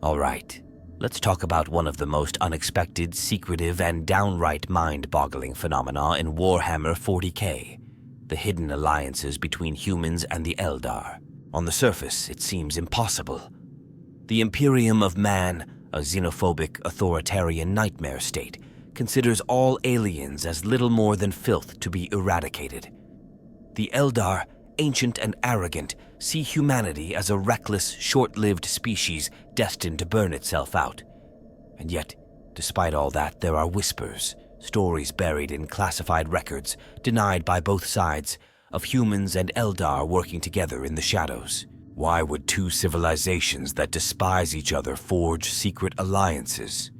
Alright, let's talk about one of the most unexpected, secretive, and downright mind-boggling phenomena in Warhammer 40k, the hidden alliances between humans and the Eldar. On the surface, it seems impossible. The Imperium of Man, a xenophobic, authoritarian nightmare state, considers all aliens as little more than filth to be eradicated. The Eldar, ancient and arrogant, see humanity as a reckless, short-lived species destined to burn itself out. And yet, despite all that, there are whispers, stories buried in classified records, denied by both sides, of humans and Eldar working together in the shadows. Why would two civilizations that despise each other forge secret alliances?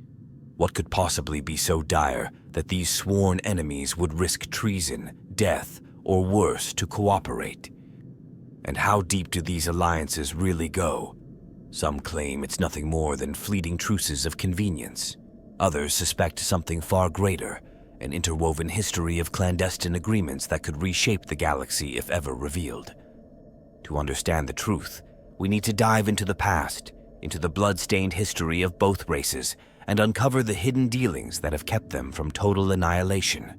What could possibly be so dire that these sworn enemies would risk treason, death, or worse to cooperate? And how deep do these alliances really go? Some claim it's nothing more than fleeting truces of convenience. Others suspect something far greater, an interwoven history of clandestine agreements that could reshape the galaxy if ever revealed. To understand the truth, we need to dive into the past, into the blood-stained history of both races, and uncover the hidden dealings that have kept them from total annihilation.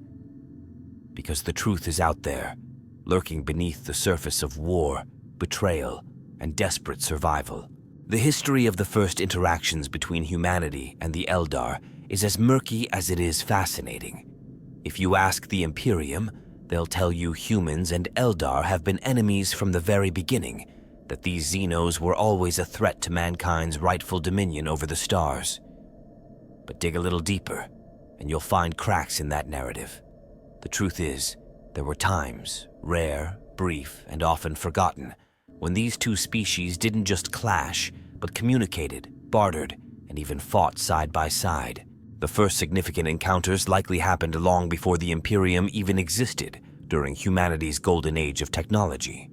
Because the truth is out there, lurking beneath the surface of war, betrayal, and desperate survival. The history of the first interactions between humanity and the Eldar is as murky as it is fascinating. If you ask the Imperium, they'll tell you humans and Eldar have been enemies from the very beginning, that these Xenos were always a threat to mankind's rightful dominion over the stars. But dig a little deeper, and you'll find cracks in that narrative. The truth is, there were times, rare, brief, and often forgotten, when these two species didn't just clash, but communicated, bartered, and even fought side by side. The first significant encounters likely happened long before the Imperium even existed, during humanity's golden age of technology.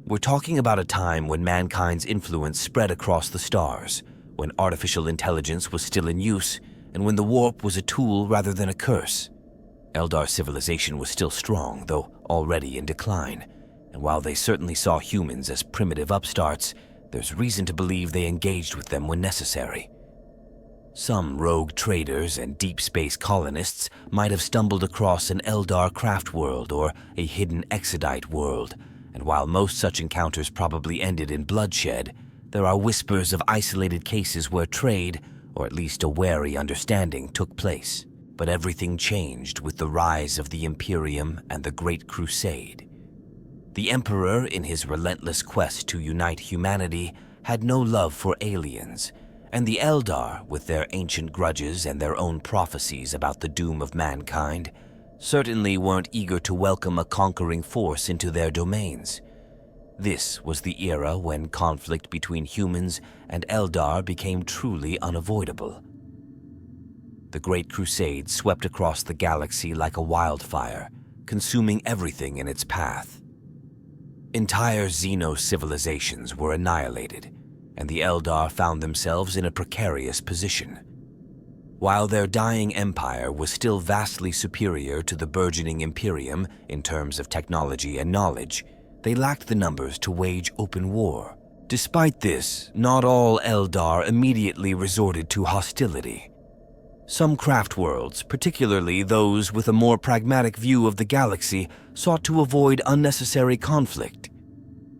We're talking about a time when mankind's influence spread across the stars, when artificial intelligence was still in use, and when the warp was a tool rather than a curse. Eldar civilization was still strong, though already in decline, and while they certainly saw humans as primitive upstarts, there's reason to believe they engaged with them when necessary. Some rogue traders and deep space colonists might have stumbled across an Eldar craft world or a hidden Exodite world, and while most such encounters probably ended in bloodshed, there are whispers of isolated cases where trade, or at least a wary understanding, took place. But everything changed with the rise of the Imperium and the Great Crusade. The Emperor, in his relentless quest to unite humanity, had no love for aliens, and the Eldar, with their ancient grudges and their own prophecies about the doom of mankind, certainly weren't eager to welcome a conquering force into their domains. This was the era when conflict between humans and Eldar became truly unavoidable. The Great Crusade swept across the galaxy like a wildfire, consuming everything in its path. Entire Xeno civilizations were annihilated, and the Eldar found themselves in a precarious position. While their dying empire was still vastly superior to the burgeoning Imperium in terms of technology and knowledge, they lacked the numbers to wage open war. Despite this, not all Eldar immediately resorted to hostility. Some craft worlds, particularly those with a more pragmatic view of the galaxy, sought to avoid unnecessary conflict.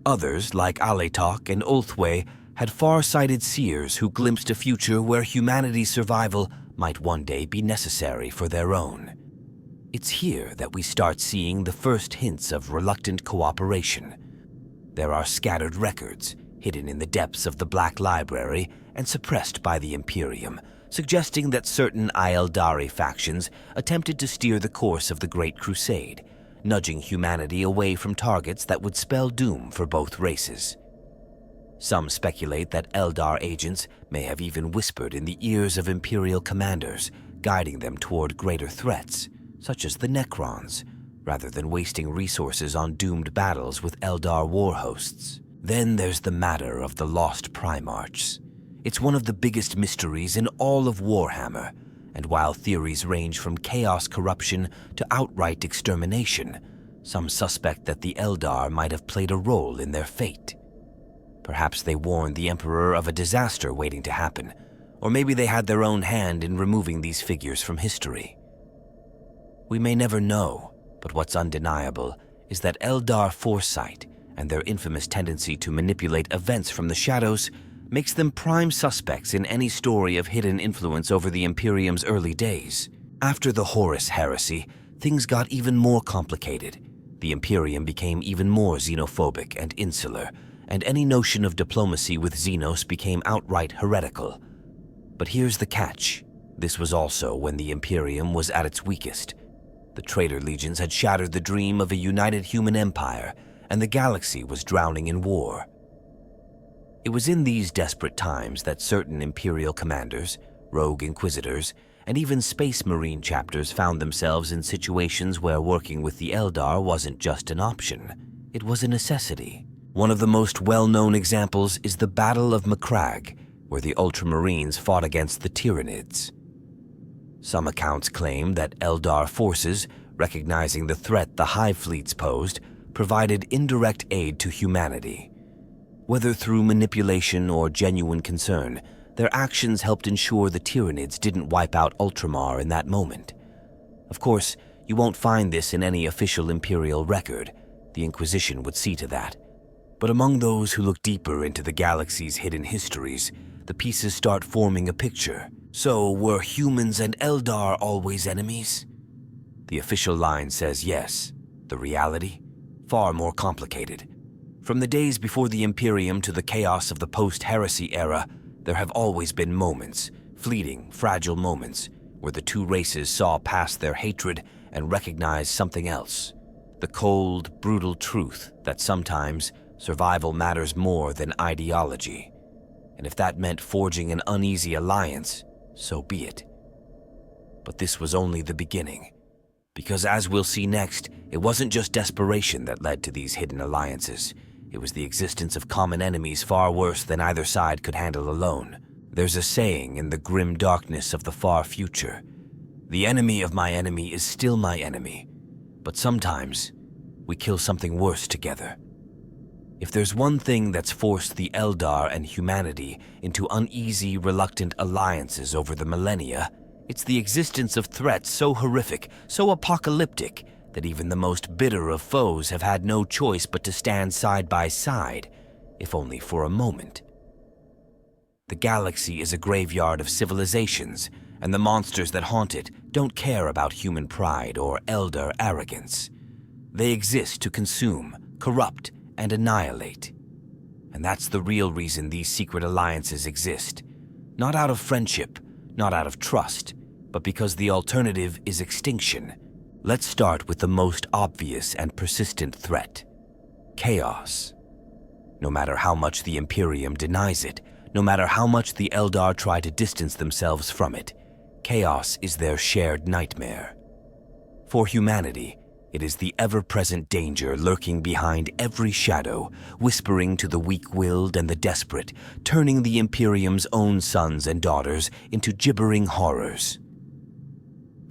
Others, like Alaitoc and Ulthwé, had far-sighted seers who glimpsed a future where humanity's survival might one day be necessary for their own. It's here that we start seeing the first hints of reluctant cooperation. There are scattered records, hidden in the depths of the Black Library and suppressed by the Imperium, suggesting that certain Eldari factions attempted to steer the course of the Great Crusade, nudging humanity away from targets that would spell doom for both races. Some speculate that Eldar agents may have even whispered in the ears of Imperial commanders, guiding them toward greater threats, such as the Necrons, rather than wasting resources on doomed battles with Eldar war hosts. Then there's the matter of the lost Primarchs. It's one of the biggest mysteries in all of Warhammer, and while theories range from chaos corruption to outright extermination, some suspect that the Eldar might have played a role in their fate. Perhaps they warned the Emperor of a disaster waiting to happen, or maybe they had their own hand in removing these figures from history. We may never know, but what's undeniable is that Eldar foresight and their infamous tendency to manipulate events from the shadows makes them prime suspects in any story of hidden influence over the Imperium's early days. After the post-heresy, things got even more complicated. The Imperium became even more xenophobic and insular, and any notion of diplomacy with Xenos became outright heretical. But here's the catch. This was also when the Imperium was at its weakest. The traitor legions had shattered the dream of a united human empire, and the galaxy was drowning in war. It was in these desperate times that certain Imperial commanders, rogue Inquisitors, and even Space Marine chapters found themselves in situations where working with the Eldar wasn't just an option, it was a necessity. One of the most well-known examples is the Battle of Macragge, where the Ultramarines fought against the Tyranids. Some accounts claim that Eldar forces, recognizing the threat the Hive fleets posed, provided indirect aid to humanity. Whether through manipulation or genuine concern, their actions helped ensure the Tyranids didn't wipe out Ultramar in that moment. Of course, you won't find this in any official Imperial record. The Inquisition would see to that. But among those who look deeper into the galaxy's hidden histories, the pieces start forming a picture. So, were humans and Eldar always enemies? The official line says yes. The reality? Far more complicated. From the days before the Imperium to the chaos of the post-heresy era, there have always been moments, fleeting, fragile moments, where the two races saw past their hatred and recognized something else. The cold, brutal truth that sometimes survival matters more than ideology. And if that meant forging an uneasy alliance, so be it. But this was only the beginning. Because as we'll see next, it wasn't just desperation that led to these hidden alliances. It was the existence of common enemies far worse than either side could handle alone. There's a saying in the grim darkness of the far future: "The enemy of my enemy is still my enemy." But sometimes, we kill something worse together. If there's one thing that's forced the Eldar and humanity into uneasy, reluctant alliances over the millennia, it's the existence of threats so horrific, so apocalyptic, that even the most bitter of foes have had no choice but to stand side by side, if only for a moment. The galaxy is a graveyard of civilizations, and the monsters that haunt it don't care about human pride or Eldar arrogance. They exist to consume, corrupt, and annihilate. And that's the real reason these secret alliances exist. Not out of friendship, not out of trust, but because the alternative is extinction. Let's start with the most obvious and persistent threat: chaos. No matter how much the Imperium denies it, no matter how much the Eldar try to distance themselves from it, chaos is their shared nightmare. For humanity, it is the ever-present danger lurking behind every shadow, whispering to the weak-willed and the desperate, turning the Imperium's own sons and daughters into gibbering horrors.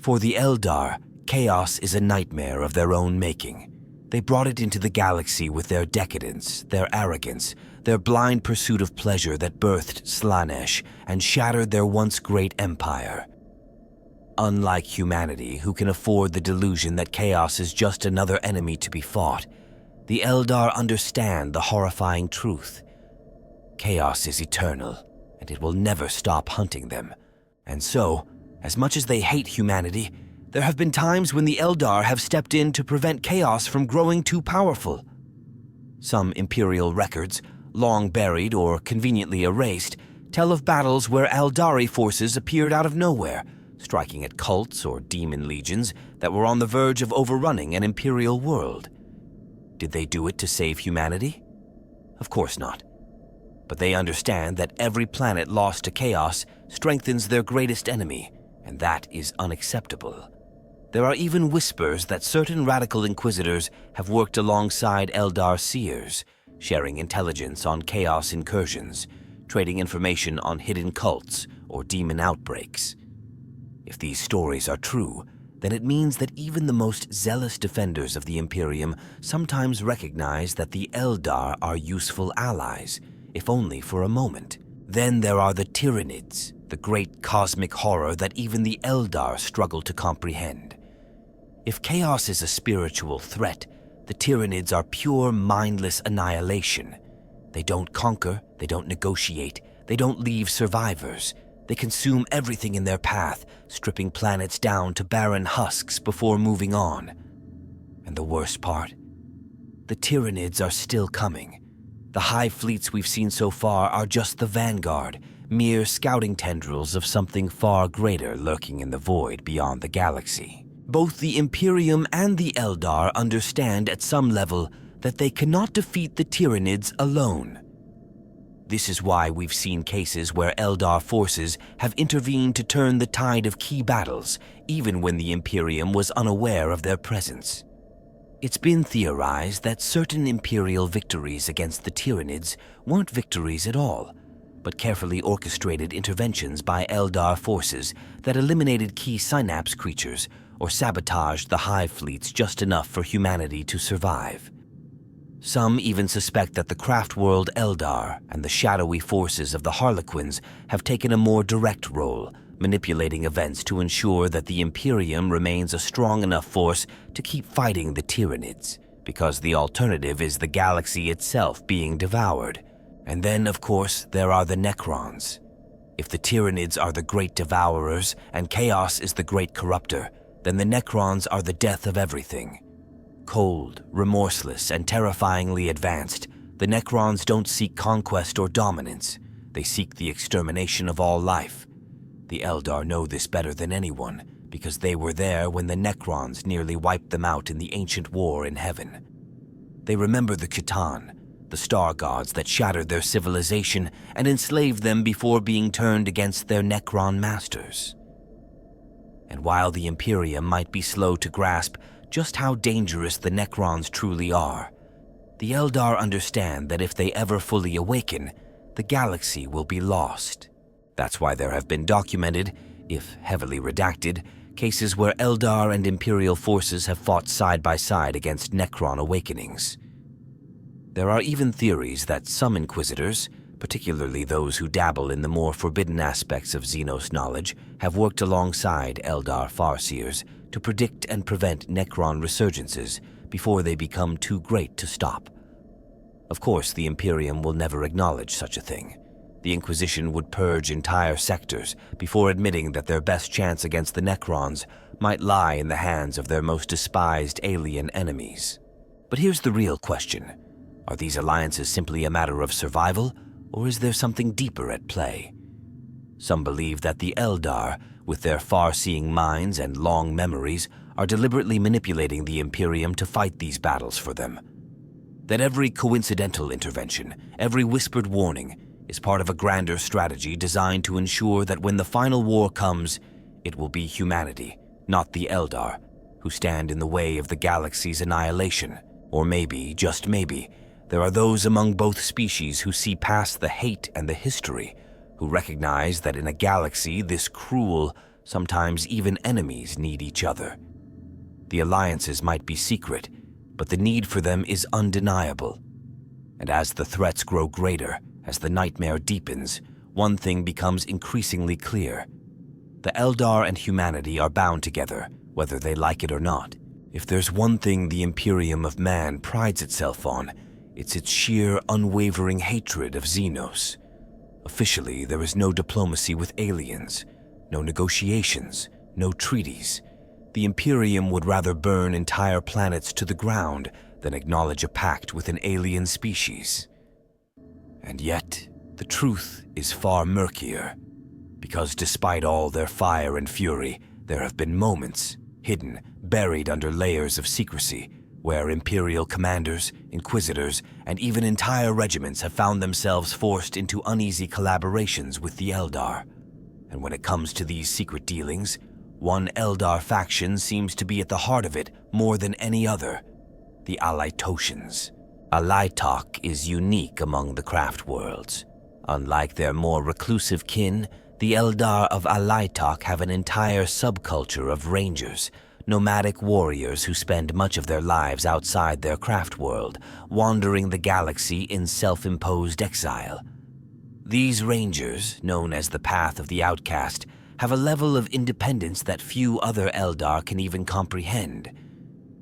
For the Eldar, chaos is a nightmare of their own making. They brought it into the galaxy with their decadence, their arrogance, their blind pursuit of pleasure that birthed Slaanesh and shattered their once great empire. Unlike humanity, who can afford the delusion that chaos is just another enemy to be fought, the Eldar understand the horrifying truth. Chaos is eternal, and it will never stop hunting them. And so, as much as they hate humanity, there have been times when the Eldar have stepped in to prevent chaos from growing too powerful. Some Imperial records, long buried or conveniently erased, tell of battles where Eldari forces appeared out of nowhere, striking at cults or demon legions that were on the verge of overrunning an Imperial world. Did they do it to save humanity? Of course not. But they understand that every planet lost to chaos strengthens their greatest enemy, and that is unacceptable. There are even whispers that certain radical Inquisitors have worked alongside Eldar seers, sharing intelligence on chaos incursions, trading information on hidden cults or demon outbreaks. If these stories are true, then it means that even the most zealous defenders of the Imperium sometimes recognize that the Eldar are useful allies, if only for a moment. Then there are the tyrannids, the great cosmic horror that even the Eldar struggle to comprehend. If chaos is a spiritual threat, the tyrannids are pure mindless annihilation. They don't conquer, they don't negotiate, they don't leave survivors. They consume everything in their path, stripping planets down to barren husks before moving on. And the worst part? The tyrannids are still coming. The hive fleets we've seen so far are just the vanguard, mere scouting tendrils of something far greater lurking in the void beyond the galaxy. Both the Imperium and the Eldar understand at some level that they cannot defeat the tyrannids alone. This is why we've seen cases where Eldar forces have intervened to turn the tide of key battles, even when the Imperium was unaware of their presence. It's been theorized that certain Imperial victories against the tyrannids weren't victories at all, but carefully orchestrated interventions by Eldar forces that eliminated key synapse creatures or sabotaged the hive fleets just enough for humanity to survive. Some even suspect that the craft world Eldar and the shadowy forces of the harlequins have taken a more direct role, manipulating events to ensure that the Imperium remains a strong enough force to keep fighting the tyrannids, because the alternative is the galaxy itself being devoured. And then, of course, there are the necrons. If the tyrannids are the great devourers and chaos is the great corruptor, then the necrons are the death of everything. Cold, remorseless, and terrifyingly advanced, the necrons don't seek conquest or dominance. They seek the extermination of all life. The Eldar know this better than anyone, because they were there when the necrons nearly wiped them out in the ancient war in heaven. They remember the Khitan, the star gods that shattered their civilization and enslaved them before being turned against their necron masters. And while the Imperium might be slow to grasp just how dangerous the necrons truly are, the Eldar understand that if they ever fully awaken, the galaxy will be lost. That's why there have been documented, if heavily redacted, cases where Eldar and Imperial forces have fought side by side against necron awakenings. There are even theories that some Inquisitors, particularly those who dabble in the more forbidden aspects of Xenos knowledge, have worked alongside Eldar Farseers to predict and prevent necron resurgences before they become too great to stop. Of course, the Imperium will never acknowledge such a thing. The Inquisition would purge entire sectors before admitting that their best chance against the necrons might lie in the hands of their most despised alien enemies. But here's the real question. Are these alliances simply a matter of survival, or is there something deeper at play? Some believe that the Eldar, with their far-seeing minds and long memories, are deliberately manipulating the Imperium to fight these battles for them. That every coincidental intervention, every whispered warning, is part of a grander strategy designed to ensure that when the final war comes, it will be humanity, not the Eldar, who stand in the way of the galaxy's annihilation. Or maybe, just maybe, there are those among both species who see past the hate and the history, who recognize that in a galaxy this cruel, sometimes even enemies need each other. The alliances might be secret, but the need for them is undeniable. And as the threats grow greater, as the nightmare deepens, one thing becomes increasingly clear. The Eldar and humanity are bound together, whether they like it or not. If there's one thing the Imperium of Man prides itself on, it's its sheer, unwavering hatred of Xenos. Officially, there is no diplomacy with aliens, no negotiations, no treaties. The Imperium would rather burn entire planets to the ground than acknowledge a pact with an alien species. And yet, the truth is far murkier, because despite all their fire and fury, there have been moments, hidden, buried under layers of secrecy, where Imperial commanders, Inquisitors, and even entire regiments have found themselves forced into uneasy collaborations with the Eldar. And when it comes to these secret dealings, one Eldar faction seems to be at the heart of it more than any other: the Alaitocians. Alaitoc is unique among the craft worlds. Unlike their more reclusive kin, the Eldar of Alaitoc have an entire subculture of Rangers, nomadic warriors who spend much of their lives outside their craft world, wandering the galaxy in self-imposed exile. These rangers, known as the Path of the Outcast, have a level of independence that few other Eldar can even comprehend.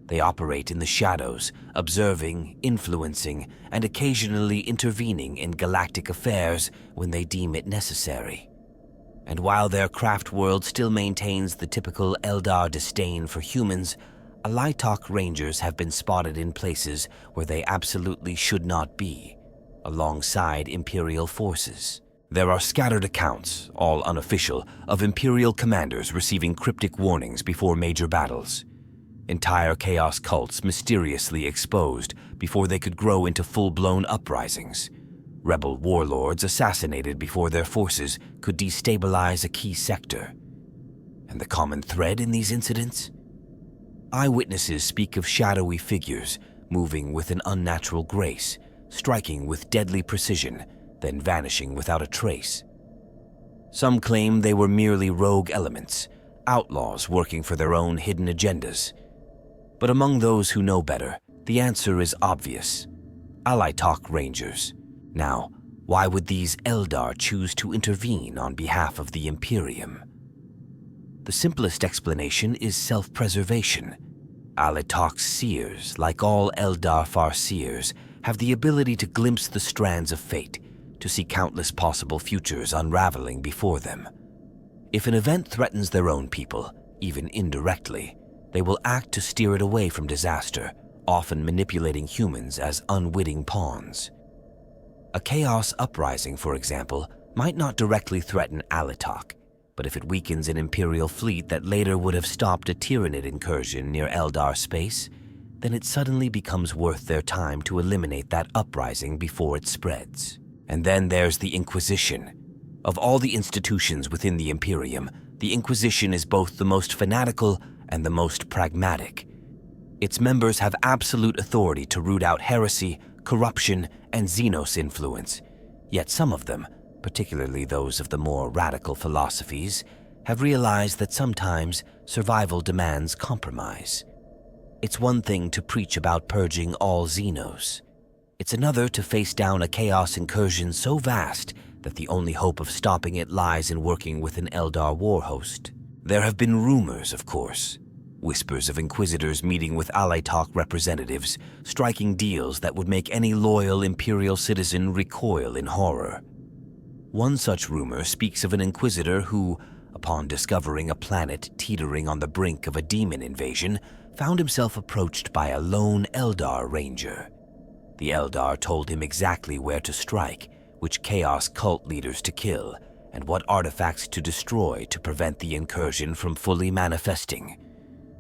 They operate in the shadows, observing, influencing, and occasionally intervening in galactic affairs when they deem it necessary. And while their craft world still maintains the typical Eldar disdain for humans, Alaitoc Rangers have been spotted in places where they absolutely should not be, alongside Imperial forces. There are scattered accounts, all unofficial, of Imperial commanders receiving cryptic warnings before major battles. Entire Chaos cults mysteriously exposed before they could grow into full-blown uprisings. Rebel warlords assassinated before their forces could destabilize a key sector. And the common thread in these incidents? Eyewitnesses speak of shadowy figures moving with an unnatural grace, striking with deadly precision, then vanishing without a trace. Some claim they were merely rogue elements, outlaws working for their own hidden agendas. But among those who know better, the answer is obvious. Alaitoc Rangers. Now, why would these Eldar choose to intervene on behalf of the Imperium? The simplest explanation is self-preservation. Alaitoc's seers, like all Eldar farseers, have the ability to glimpse the strands of fate, to see countless possible futures unraveling before them. If an event threatens their own people, even indirectly, they will act to steer it away from disaster, often manipulating humans as unwitting pawns. A chaos uprising, for example, might not directly threaten Alaitoc, but if it weakens an Imperial fleet that later would have stopped a tyranid incursion near Eldar space, then it suddenly becomes worth their time to eliminate that uprising before it spreads. And then there's the Inquisition. Of all the institutions within the Imperium, the Inquisition is both the most fanatical and the most pragmatic. Its members have absolute authority to root out heresy, corruption, and Xenos influence, yet some of them, particularly those of the more radical philosophies, have realized that sometimes survival demands compromise. It's one thing to preach about purging all Xenos. It's another to face down a chaos incursion so vast that the only hope of stopping it lies in working with an Eldar war host. There have been rumors, of course. Whispers of Inquisitors meeting with Alaitoc representatives, striking deals that would make any loyal Imperial citizen recoil in horror. One such rumor speaks of an Inquisitor who, upon discovering a planet teetering on the brink of a demon invasion, found himself approached by a lone Eldar Ranger. The Eldar told him exactly where to strike, which Chaos cult leaders to kill, and what artifacts to destroy to prevent the incursion from fully manifesting.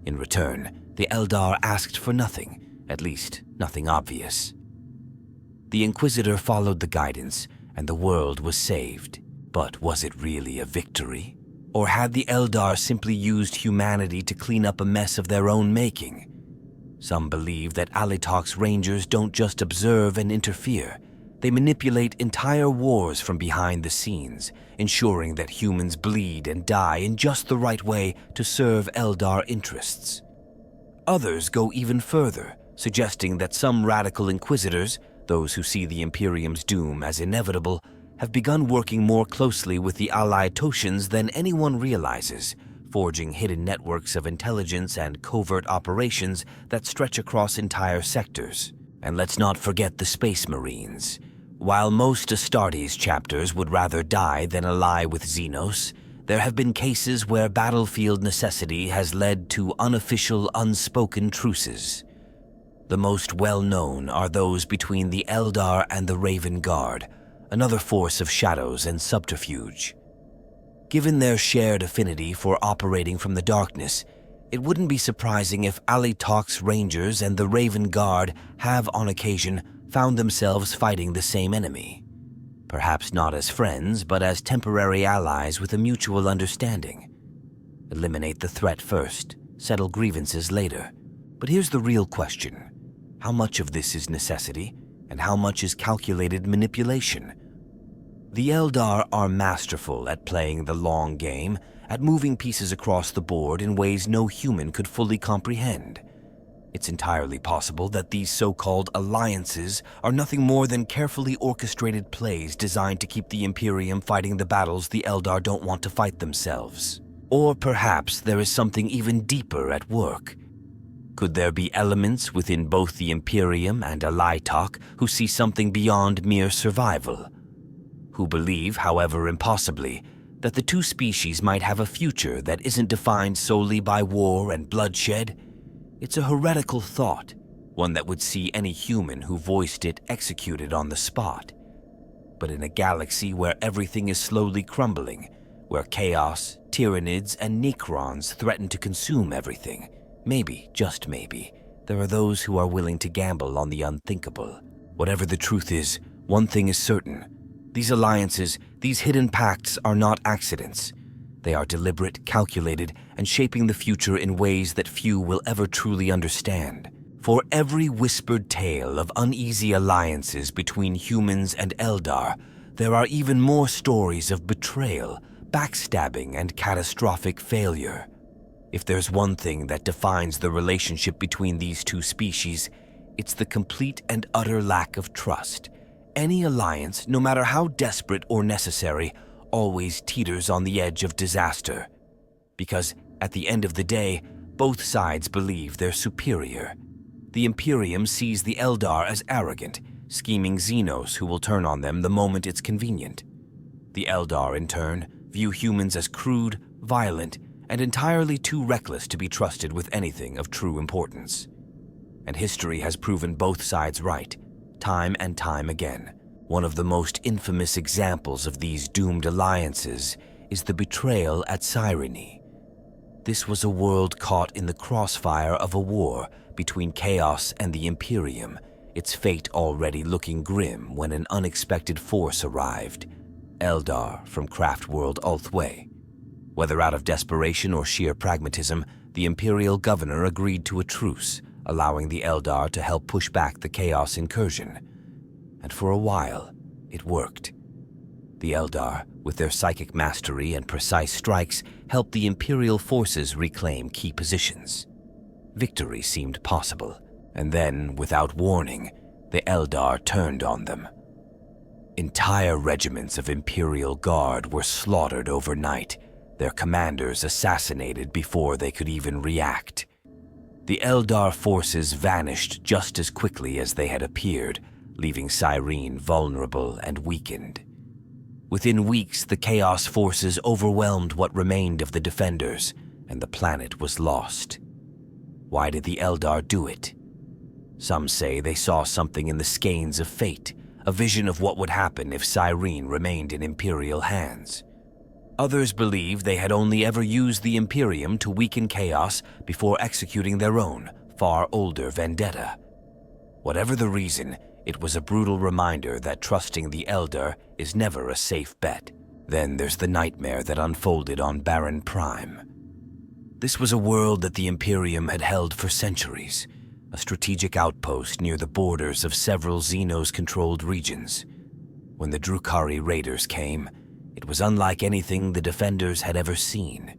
In return, the Eldar asked for nothing, at least nothing obvious. The Inquisitor followed the guidance, and the world was saved. But was it really a victory? Or had the Eldar simply used humanity to clean up a mess of their own making? Some believe that Alaitoc's Rangers don't just observe and interfere. They manipulate entire wars from behind the scenes, ensuring that humans bleed and die in just the right way to serve Eldar interests. Others go even further, suggesting that some radical Inquisitors, those who see the Imperium's doom as inevitable, have begun working more closely with the Alaitocians than anyone realizes, forging hidden networks of intelligence and covert operations that stretch across entire sectors. And let's not forget the Space Marines. While most Astartes chapters would rather die than ally with Xenos, there have been cases where battlefield necessity has led to unofficial, unspoken truces. The most well-known are those between the Eldar and the Raven Guard, another force of shadows and subterfuge. Given their shared affinity for operating from the darkness, it wouldn't be surprising if Alaitoc's Rangers and the Raven Guard have, on occasion, found themselves fighting the same enemy. Perhaps not as friends, but as temporary allies with a mutual understanding. Eliminate the threat first, settle grievances later. But here's the real question. How much of this is necessity, and how much is calculated manipulation? The Eldar are masterful at playing the long game, at moving pieces across the board in ways no human could fully comprehend. It's entirely possible that these so-called alliances are nothing more than carefully orchestrated plays designed to keep the Imperium fighting the battles the Eldar don't want to fight themselves. Or perhaps there is something even deeper at work. Could there be elements within both the Imperium and Alaitoc who see something beyond mere survival? Who believe, however impossibly, that the two species might have a future that isn't defined solely by war and bloodshed? It's a heretical thought, one that would see any human who voiced it executed on the spot. But in a galaxy where everything is slowly crumbling, where chaos, tyrannids, and necrons threaten to consume everything, maybe, just maybe, there are those who are willing to gamble on the unthinkable. Whatever the truth is, one thing is certain. These alliances, these hidden pacts are not accidents. They are deliberate, calculated, and shaping the future in ways that few will ever truly understand. For every whispered tale of uneasy alliances between humans and Eldar, there are even more stories of betrayal, backstabbing, and catastrophic failure. If there's one thing that defines the relationship between these two species, it's the complete and utter lack of trust. Any alliance, no matter how desperate or necessary, always teeters on the edge of disaster. Because, at the end of the day, both sides believe they're superior. The Imperium sees the Eldar as arrogant, scheming Xenos who will turn on them the moment it's convenient. The Eldar, in turn, view humans as crude, violent, and entirely too reckless to be trusted with anything of true importance. And history has proven both sides right, time and time again. One of the most infamous examples of these doomed alliances is the betrayal at Tyranid. This was a world caught in the crossfire of a war between Chaos and the Imperium, its fate already looking grim when an unexpected force arrived, Eldar from Craftworld Ulthway. Whether out of desperation or sheer pragmatism, the Imperial governor agreed to a truce, allowing the Eldar to help push back the Chaos incursion. And for a while, it worked. The Eldar, with their psychic mastery and precise strikes, helped the Imperial forces reclaim key positions. Victory seemed possible, and then, without warning, the Eldar turned on them. Entire regiments of Imperial Guard were slaughtered overnight, their commanders assassinated before they could even react. The Eldar forces vanished just as quickly as they had appeared, leaving Cyrene vulnerable and weakened. Within weeks, the Chaos forces overwhelmed what remained of the Defenders, and the planet was lost. Why did the Eldar do it? Some say they saw something in the skeins of fate, a vision of what would happen if Cyrene remained in Imperial hands. Others believe they had only ever used the Imperium to weaken Chaos before executing their own, far older vendetta. Whatever the reason, it was a brutal reminder that trusting the Eldar is never a safe bet. Then there's the nightmare that unfolded on Baron Prime. This was a world that the Imperium had held for centuries, a strategic outpost near the borders of several Xenos-controlled regions. When the Drukhari raiders came, it was unlike anything the Defenders had ever seen.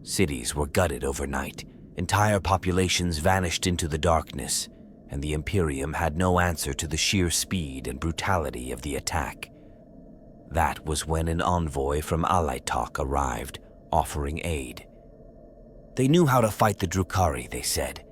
Cities were gutted overnight, entire populations vanished into the darkness, and the Imperium had no answer to the sheer speed and brutality of the attack. That was when an envoy from Alaitoc arrived, offering aid. They knew how to fight the Drukhari, they said.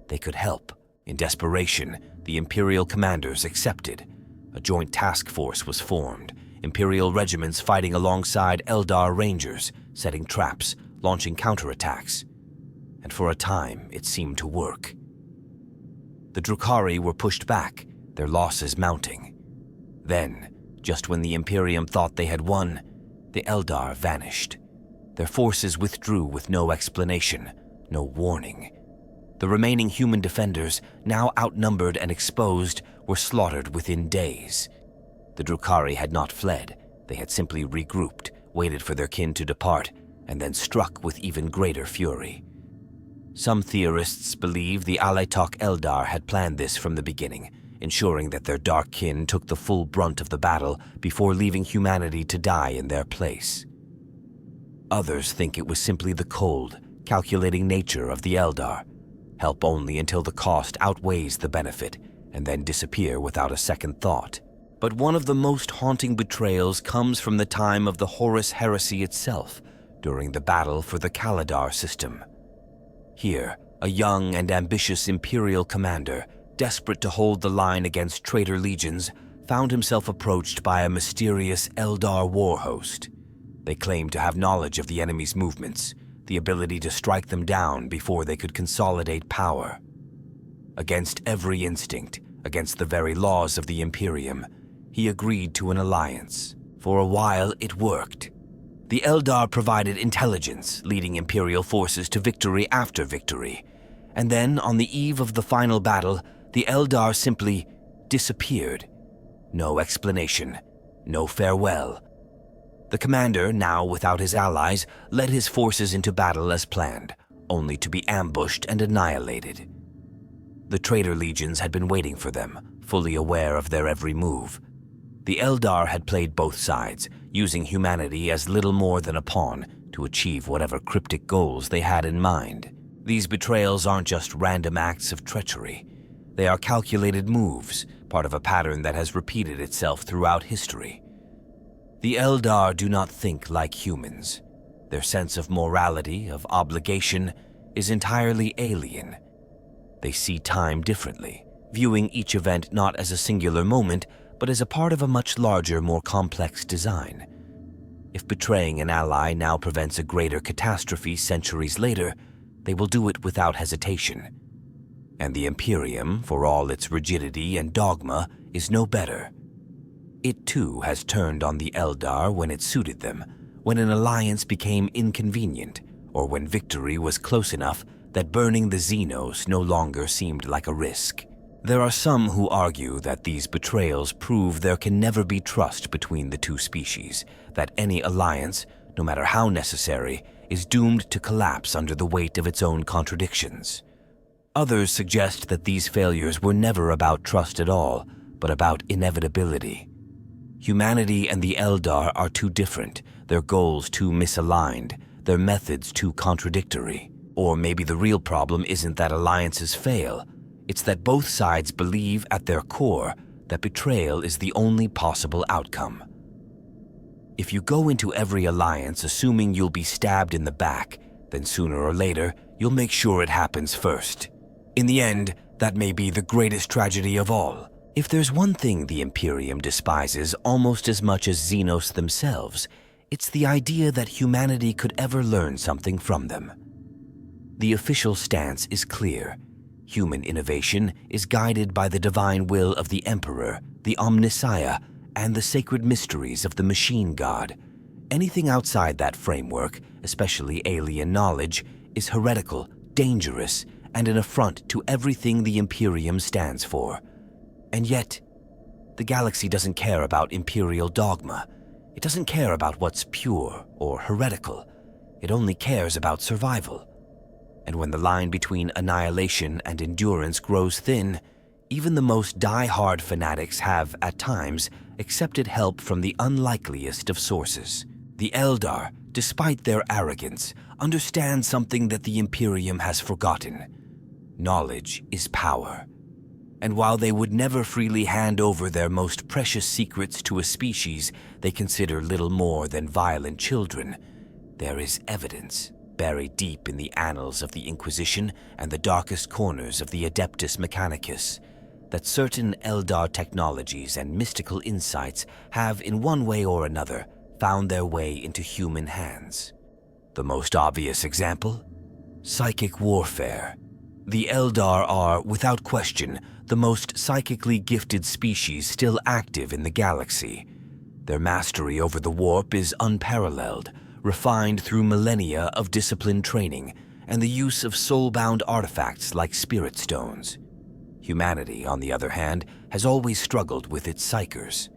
They could help. In desperation, the Imperial commanders accepted. A joint task force was formed, Imperial regiments fighting alongside Eldar Rangers, setting traps, launching counterattacks. And for a time, it seemed to work. The Drukhari were pushed back, their losses mounting. Then, just when the Imperium thought they had won, the Eldar vanished. Their forces withdrew with no explanation, no warning. The remaining human defenders, now outnumbered and exposed, were slaughtered within days. The Drukhari had not fled. They had simply regrouped, waited for their kin to depart, and then struck with even greater fury. Some theorists believe the Alaitoc Eldar had planned this from the beginning, ensuring that their dark kin took the full brunt of the battle before leaving humanity to die in their place. Others think it was simply the cold, calculating nature of the Eldar, help only until the cost outweighs the benefit, and then disappear without a second thought. But one of the most haunting betrayals comes from the time of the post-heresy itself, during the battle for the Kaladar system. Here, a young and ambitious Imperial commander, desperate to hold the line against traitor legions, found himself approached by a mysterious Eldar war host. They claimed to have knowledge of the enemy's movements, the ability to strike them down before they could consolidate power. Against every instinct, against the very laws of the Imperium, he agreed to an alliance. For a while, it worked. The Eldar provided intelligence, leading Imperial forces to victory after victory. And then, on the eve of the final battle, the Eldar simply disappeared. No explanation, no farewell. The commander, now without his allies, led his forces into battle as planned, only to be ambushed and annihilated. The traitor legions had been waiting for them, fully aware of their every move. The Eldar had played both sides, using humanity as little more than a pawn to achieve whatever cryptic goals they had in mind. These betrayals aren't just random acts of treachery. They are calculated moves, part of a pattern that has repeated itself throughout history. The Eldar do not think like humans. Their sense of morality, of obligation, is entirely alien. They see time differently, viewing each event not as a singular moment, but as a part of a much larger, more complex design. If betraying an ally now prevents a greater catastrophe centuries later, they will do it without hesitation. And the Imperium, for all its rigidity and dogma, is no better. It too has turned on the Eldar when it suited them, when an alliance became inconvenient, or when victory was close enough that burning the Xenos no longer seemed like a risk. There are some who argue that these betrayals prove there can never be trust between the two species, that any alliance, no matter how necessary, is doomed to collapse under the weight of its own contradictions. Others suggest that these failures were never about trust at all, but about inevitability. Humanity and the Eldar are too different, their goals too misaligned, their methods too contradictory. Or maybe the real problem isn't that alliances fail, it's that both sides believe at their core that betrayal is the only possible outcome. If you go into every alliance assuming you'll be stabbed in the back, then sooner or later, you'll make sure it happens first. In the end, that may be the greatest tragedy of all. If there's one thing the Imperium despises almost as much as Xenos themselves, it's the idea that humanity could ever learn something from them. The official stance is clear. Human innovation is guided by the divine will of the Emperor, the Omnissiah, and the sacred mysteries of the Machine God. Anything outside that framework, especially alien knowledge, is heretical, dangerous, and an affront to everything the Imperium stands for. And yet, the galaxy doesn't care about imperial dogma. It doesn't care about what's pure or heretical. It only cares about survival. And when the line between annihilation and endurance grows thin, even the most die-hard fanatics have, at times, accepted help from the unlikeliest of sources. The Eldar, despite their arrogance, understand something that the Imperium has forgotten. Knowledge is power. And while they would never freely hand over their most precious secrets to a species they consider little more than violent children, there is evidence, buried deep in the annals of the Inquisition and the darkest corners of the Adeptus Mechanicus, that certain Eldar technologies and mystical insights have, in one way or another, found their way into human hands. The most obvious example? Psychic warfare. The Eldar are, without question, the most psychically gifted species still active in the galaxy. Their mastery over the warp is unparalleled, refined through millennia of disciplined training and the use of soul-bound artifacts like spirit stones. Humanity, on the other hand, has always struggled with its psychers.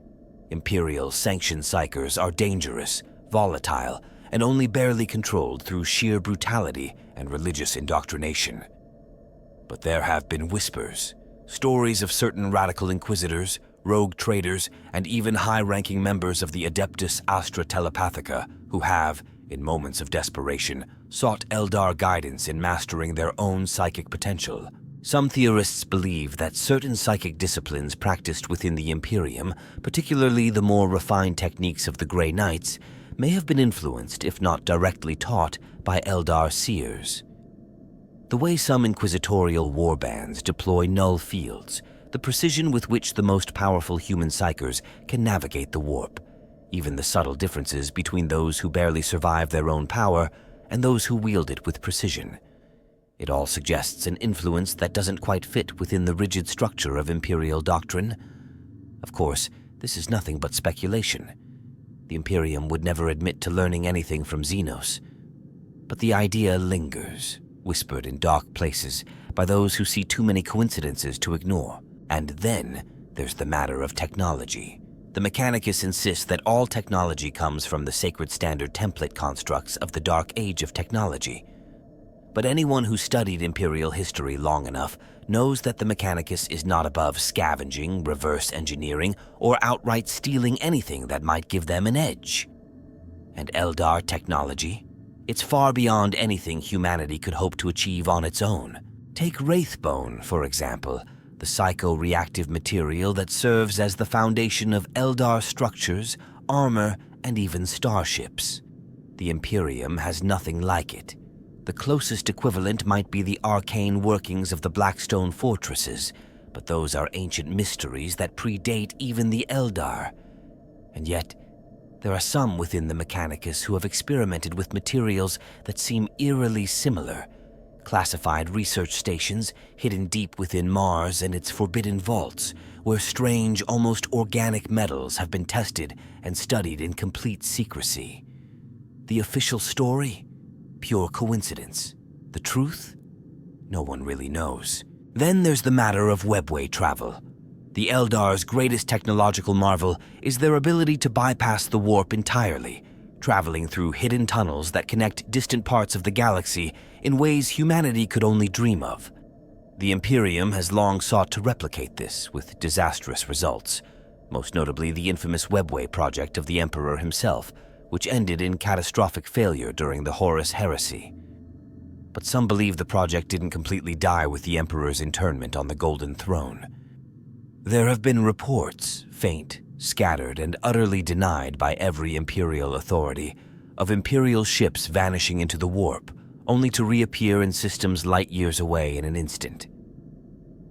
Imperial sanctioned psychers are dangerous, volatile, and only barely controlled through sheer brutality and religious indoctrination. But there have been whispers, Stories of certain radical inquisitors, rogue traders, and even high-ranking members of the Adeptus Astra Telepathica who have, in moments of desperation, sought Eldar guidance in mastering their own psychic potential. Some theorists believe that certain psychic disciplines practiced within the Imperium, particularly the more refined techniques of the Grey Knights, may have been influenced, if not directly taught, by Eldar seers. The way some inquisitorial warbands deploy null fields, the precision with which the most powerful human psychers can navigate the warp, even the subtle differences between those who barely survive their own power and those who wield it with precision. It all suggests an influence that doesn't quite fit within the rigid structure of Imperial doctrine. Of course, this is nothing but speculation. The Imperium would never admit to learning anything from Xenos. But the idea lingers, whispered in dark places by those who see too many coincidences to ignore. And then there's the matter of technology. The Mechanicus insists that all technology comes from the sacred standard template constructs of the Dark Age of technology. But anyone who studied Imperial history long enough knows that the Mechanicus is not above scavenging, reverse engineering, or outright stealing anything that might give them an edge. And Eldar technology? It's far beyond anything humanity could hope to achieve on its own. Take Wraithbone, for example, the psycho-reactive material that serves as the foundation of Eldar structures, armor, and even starships. The Imperium has nothing like it. The closest equivalent might be the arcane workings of the Blackstone fortresses, but those are ancient mysteries that predate even the Eldar. And yet, there are some within the Mechanicus who have experimented with materials that seem eerily similar. Classified research stations hidden deep within Mars and its forbidden vaults, where strange, almost organic metals have been tested and studied in complete secrecy. The official story? Pure coincidence. The truth? No one really knows. Then there's the matter of webway travel. The Eldar's greatest technological marvel is their ability to bypass the warp entirely, traveling through hidden tunnels that connect distant parts of the galaxy in ways humanity could only dream of. The Imperium has long sought to replicate this with disastrous results, most notably the infamous Webway project of the Emperor himself, which ended in catastrophic failure during the Horus Heresy. But some believe the project didn't completely die with the Emperor's internment on the Golden Throne. There have been reports, faint, scattered, and utterly denied by every Imperial authority, of Imperial ships vanishing into the warp, only to reappear in systems light years away in an instant.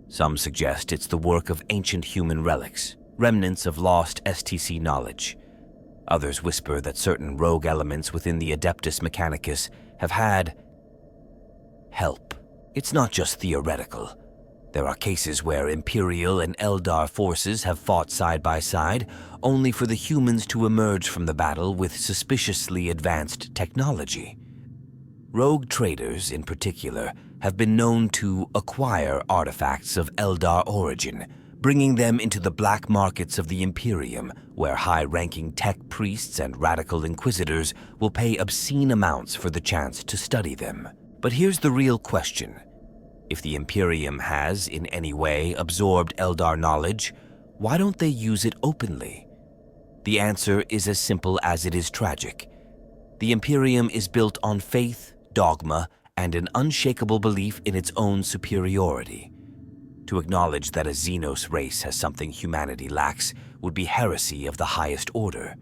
Some suggest it's the work of ancient human relics, remnants of lost STC knowledge. Others whisper that certain rogue elements within the Adeptus Mechanicus have had help. It's not just theoretical. There are cases where Imperial and Eldar forces have fought side by side, only for the humans to emerge from the battle with suspiciously advanced technology. Rogue traders, in particular, have been known to acquire artifacts of Eldar origin, bringing them into the black markets of the Imperium, where high-ranking tech priests and radical inquisitors will pay obscene amounts for the chance to study them. But here's the real question. If the Imperium has, in any way, absorbed Eldar knowledge, why don't they use it openly? The answer is as simple as it is tragic. The Imperium is built on faith, dogma, and an unshakable belief in its own superiority. To acknowledge that a Xenos race has something humanity lacks would be heresy of the highest order.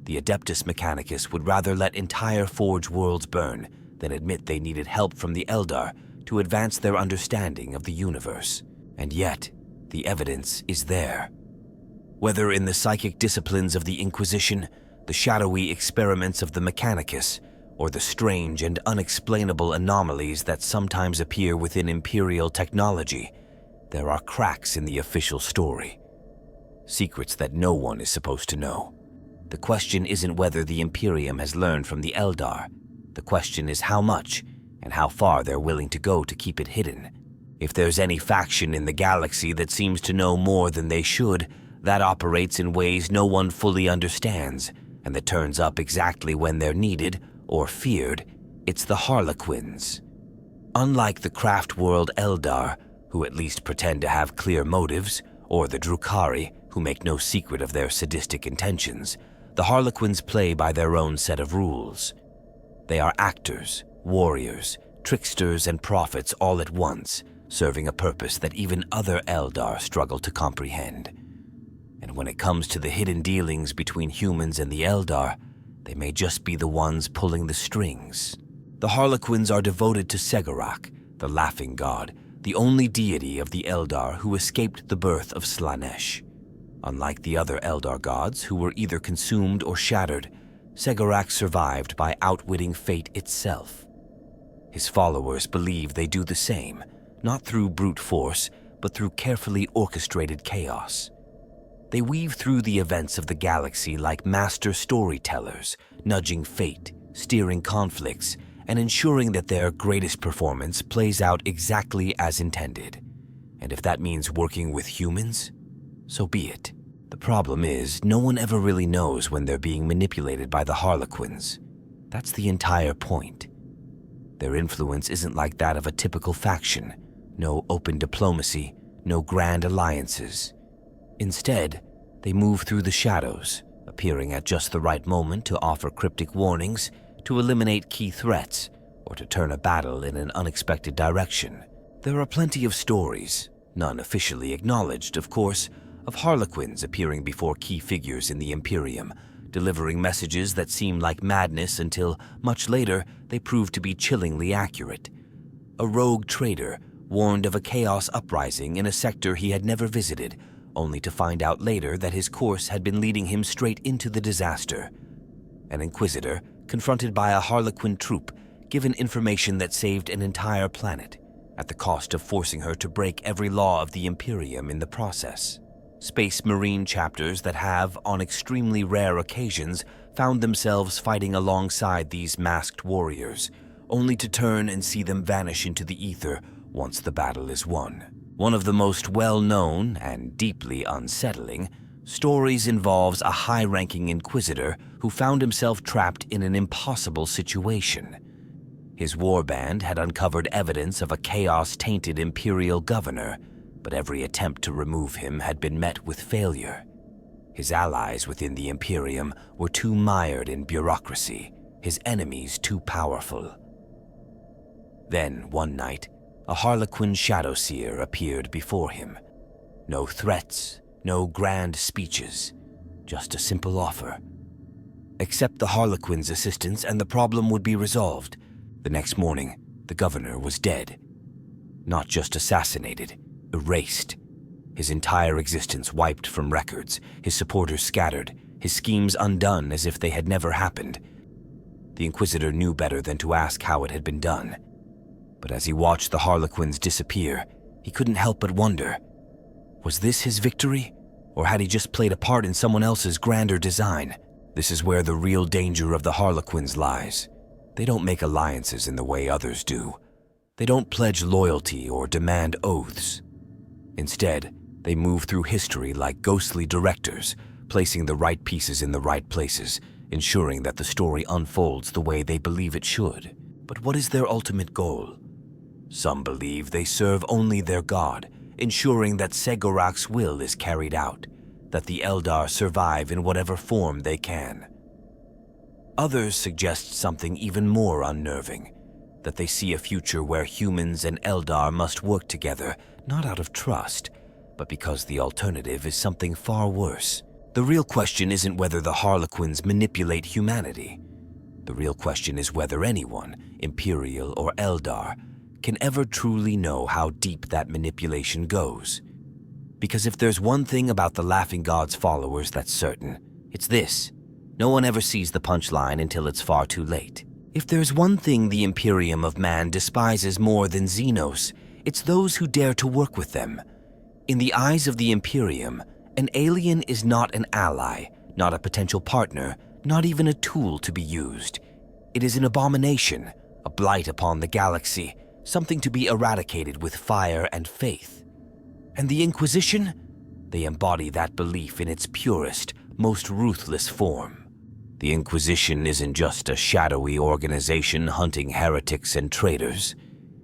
The Adeptus Mechanicus would rather let entire Forge worlds burn than admit they needed help from the Eldar to advance their understanding of the universe. And yet, the evidence is there. Whether in the psychic disciplines of the Inquisition, the shadowy experiments of the Mechanicus, or the strange and unexplainable anomalies that sometimes appear within Imperial technology, there are cracks in the official story. Secrets that no one is supposed to know. The question isn't whether the Imperium has learned from the Eldar. The question is how much, and how far they're willing to go to keep it hidden. If there's any faction in the galaxy that seems to know more than they should, that operates in ways no one fully understands, and that turns up exactly when they're needed, or feared, it's the harlequins. Unlike the craft world Eldar, who at least pretend to have clear motives, or the Drukhari, who make no secret of their sadistic intentions, the harlequins play by their own set of rules. They are actors, warriors, tricksters, and prophets all at once, serving a purpose that even other Eldar struggle to comprehend. And when it comes to the hidden dealings between humans and the Eldar, they may just be the ones pulling the strings. The harlequins are devoted to Segarak, the laughing god, the only deity of the Eldar who escaped the birth of Slaanesh. Unlike the other Eldar gods, who were either consumed or shattered, Segarak survived by outwitting fate itself. His followers believe they do the same, not through brute force, but through carefully orchestrated chaos. They weave through the events of the galaxy like master storytellers, nudging fate, steering conflicts, and ensuring that their greatest performance plays out exactly as intended. And if that means working with humans, so be it. The problem is, no one ever really knows when they're being manipulated by the harlequins. That's the entire point. Their influence isn't like that of a typical faction. No open diplomacy, no grand alliances. Instead, they move through the shadows, appearing at just the right moment to offer cryptic warnings, to eliminate key threats, or to turn a battle in an unexpected direction. There are plenty of stories, none officially acknowledged, of course, of harlequins appearing before key figures in the Imperium, delivering messages that seem like madness until, much later, they prove to be chillingly accurate. A rogue trader warned of a chaos uprising in a sector he had never visited, only to find out later that his course had been leading him straight into the disaster. An inquisitor, confronted by a harlequin troop, given information that saved an entire planet, at the cost of forcing her to break every law of the Imperium in the process. Space Marine chapters that have, on extremely rare occasions, found themselves fighting alongside these masked warriors, only to turn and see them vanish into the ether once the battle is won. One of the most well-known and deeply unsettling stories involves a high-ranking inquisitor who found himself trapped in an impossible situation. His warband had uncovered evidence of a chaos-tainted imperial governor, but every attempt to remove him had been met with failure. His allies within the Imperium were too mired in bureaucracy, his enemies too powerful. Then, one night, a harlequin shadowseer appeared before him. No threats, no grand speeches, just a simple offer. Accept the harlequin's assistance and the problem would be resolved. The next morning, the governor was dead. Not just assassinated, erased. His entire existence wiped from records, his supporters scattered, his schemes undone as if they had never happened. The Inquisitor knew better than to ask how it had been done. But as he watched the harlequins disappear, he couldn't help but wonder, was this his victory? Or had he just played a part in someone else's grander design? This is where the real danger of the harlequins lies. They don't make alliances in the way others do. They don't pledge loyalty or demand oaths. Instead, they move through history like ghostly directors, placing the right pieces in the right places, ensuring that the story unfolds the way they believe it should. But what is their ultimate goal? Some believe they serve only their god, ensuring that Segorak's will is carried out, that the Eldar survive in whatever form they can. Others suggest something even more unnerving, that they see a future where humans and Eldar must work together, not out of trust, but because the alternative is something far worse. The real question isn't whether the harlequins manipulate humanity. The real question is whether anyone, Imperial or Eldar, can ever truly know how deep that manipulation goes. Because if there's one thing about the Laughing God's followers that's certain, it's this: no one ever sees the punchline until it's far too late. If there's one thing the Imperium of Man despises more than Xenos, it's those who dare to work with them. In the eyes of the Imperium, an alien is not an ally, not a potential partner, not even a tool to be used. It is an abomination, a blight upon the galaxy, something to be eradicated with fire and faith. And the Inquisition? They embody that belief in its purest, most ruthless form. The Inquisition isn't just a shadowy organization hunting heretics and traitors.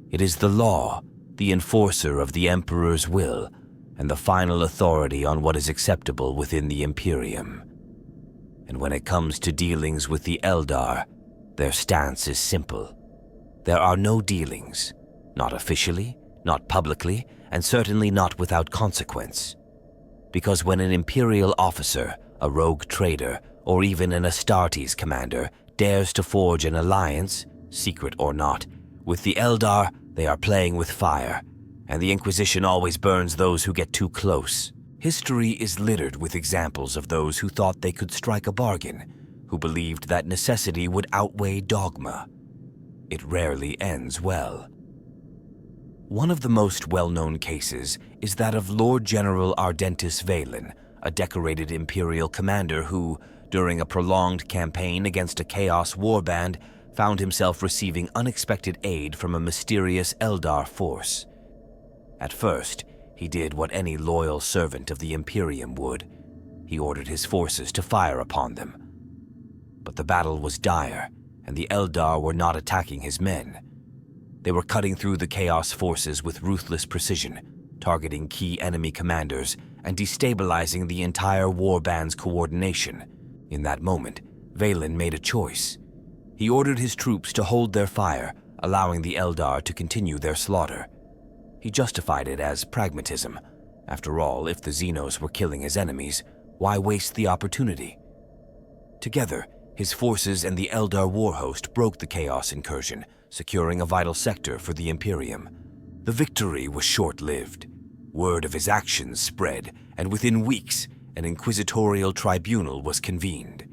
It is the law, the enforcer of the Emperor's will, and the final authority on what is acceptable within the Imperium. And when it comes to dealings with the Eldar, their stance is simple. There are no dealings, not officially, not publicly, and certainly not without consequence. Because when an Imperial officer, a rogue trader, or even an Astartes commander dares to forge an alliance, secret or not, with the Eldar, they are playing with fire, and the Inquisition always burns those who get too close. History is littered with examples of those who thought they could strike a bargain, who believed that necessity would outweigh dogma. It rarely ends well. One of the most well-known cases is that of Lord General Ardentis Valen, a decorated Imperial commander who, during a prolonged campaign against a Chaos warband, found himself receiving unexpected aid from a mysterious Eldar force. At first, he did what any loyal servant of the Imperium would. He ordered his forces to fire upon them. But the battle was dire, and the Eldar were not attacking his men. They were cutting through the Chaos forces with ruthless precision, targeting key enemy commanders and destabilizing the entire warband's coordination. In that moment, Valen made a choice. He ordered his troops to hold their fire, allowing the Eldar to continue their slaughter. He justified it as pragmatism. After all, if the Xenos were killing his enemies, why waste the opportunity? Together, his forces and the Eldar warhost broke the Chaos incursion, securing a vital sector for the Imperium. The victory was short-lived. Word of his actions spread, and within weeks, an inquisitorial tribunal was convened.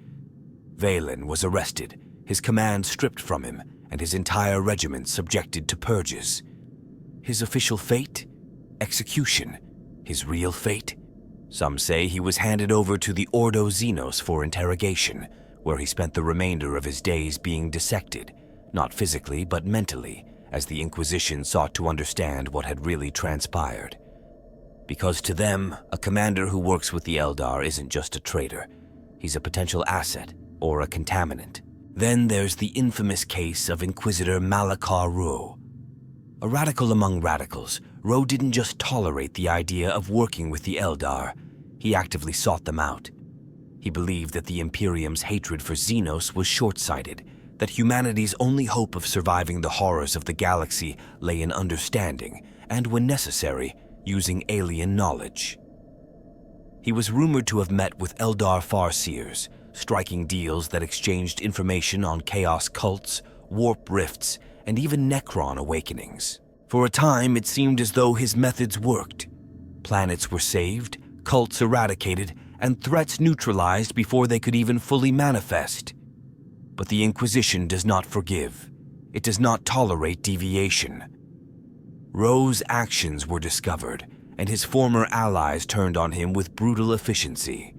Valen was arrested, his command stripped from him, and his entire regiment subjected to purges. His official fate? Execution. His real fate? Some say he was handed over to the Ordo Xenos for interrogation, where he spent the remainder of his days being dissected, not physically but mentally, as the Inquisition sought to understand what had really transpired. Because to them, a commander who works with the Eldar isn't just a traitor. He's a potential asset, or a contaminant. Then there's the infamous case of Inquisitor Malachar Ro. A radical among radicals, Ro didn't just tolerate the idea of working with the Eldar, he actively sought them out. He believed that the Imperium's hatred for Xenos was short-sighted, that humanity's only hope of surviving the horrors of the galaxy lay in understanding, and when necessary, using alien knowledge. He was rumored to have met with Eldar farseers, striking deals that exchanged information on Chaos cults, warp rifts, and even necron awakenings. For a time, it seemed as though his methods worked. Planets were saved, cults eradicated, and threats neutralized before they could even fully manifest. But the Inquisition does not forgive. It does not tolerate deviation. Ro's actions were discovered, and his former allies turned on him with brutal efficiency.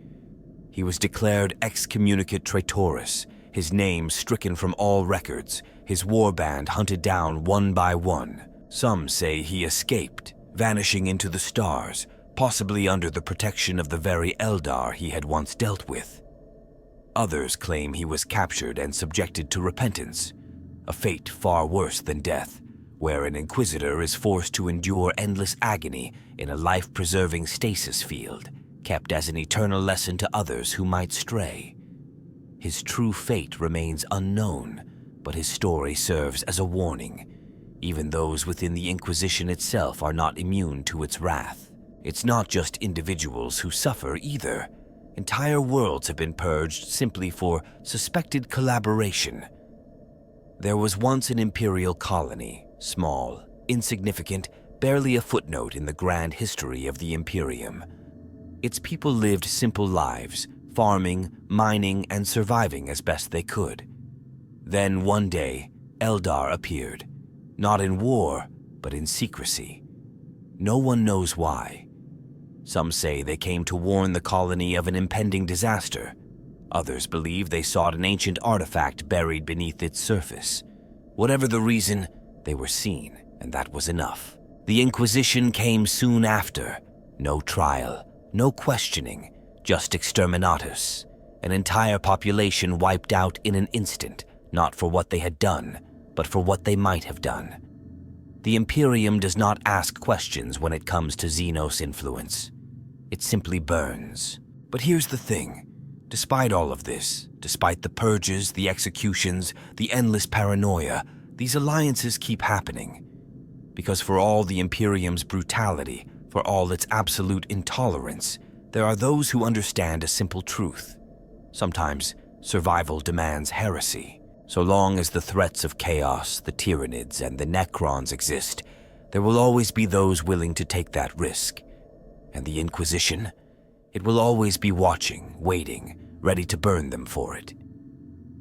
He was declared excommunicate traitoris, his name stricken from all records, his warband hunted down one by one. Some say he escaped, vanishing into the stars, possibly under the protection of the very Eldar he had once dealt with. Others claim he was captured and subjected to repentance, a fate far worse than death, where an Inquisitor is forced to endure endless agony in a life-preserving stasis field, kept as an eternal lesson to others who might stray. His true fate remains unknown, but his story serves as a warning. Even those within the Inquisition itself are not immune to its wrath. It's not just individuals who suffer either. Entire worlds have been purged simply for suspected collaboration. There was once an Imperial colony, small, insignificant, barely a footnote in the grand history of the Imperium. Its people lived simple lives, farming, mining, and surviving as best they could. Then one day, Eldar appeared, not in war, but in secrecy. No one knows why. Some say they came to warn the colony of an impending disaster. Others believe they sought an ancient artifact buried beneath its surface. Whatever the reason, they were seen, and that was enough. The Inquisition came soon after. No trial, no questioning, just exterminatus. An entire population wiped out in an instant, not for what they had done, but for what they might have done. The Imperium does not ask questions when it comes to Xenos influence. It simply burns. But here's the thing. Despite all of this, despite the purges, the executions, the endless paranoia, these alliances keep happening. Because for all the Imperium's brutality, for all its absolute intolerance, there are those who understand a simple truth. Sometimes survival demands heresy. So long as the threats of chaos, the tyrannids, and the necrons exist, there will always be those willing to take that risk. And the Inquisition? It will always be watching, waiting, ready to burn them for it.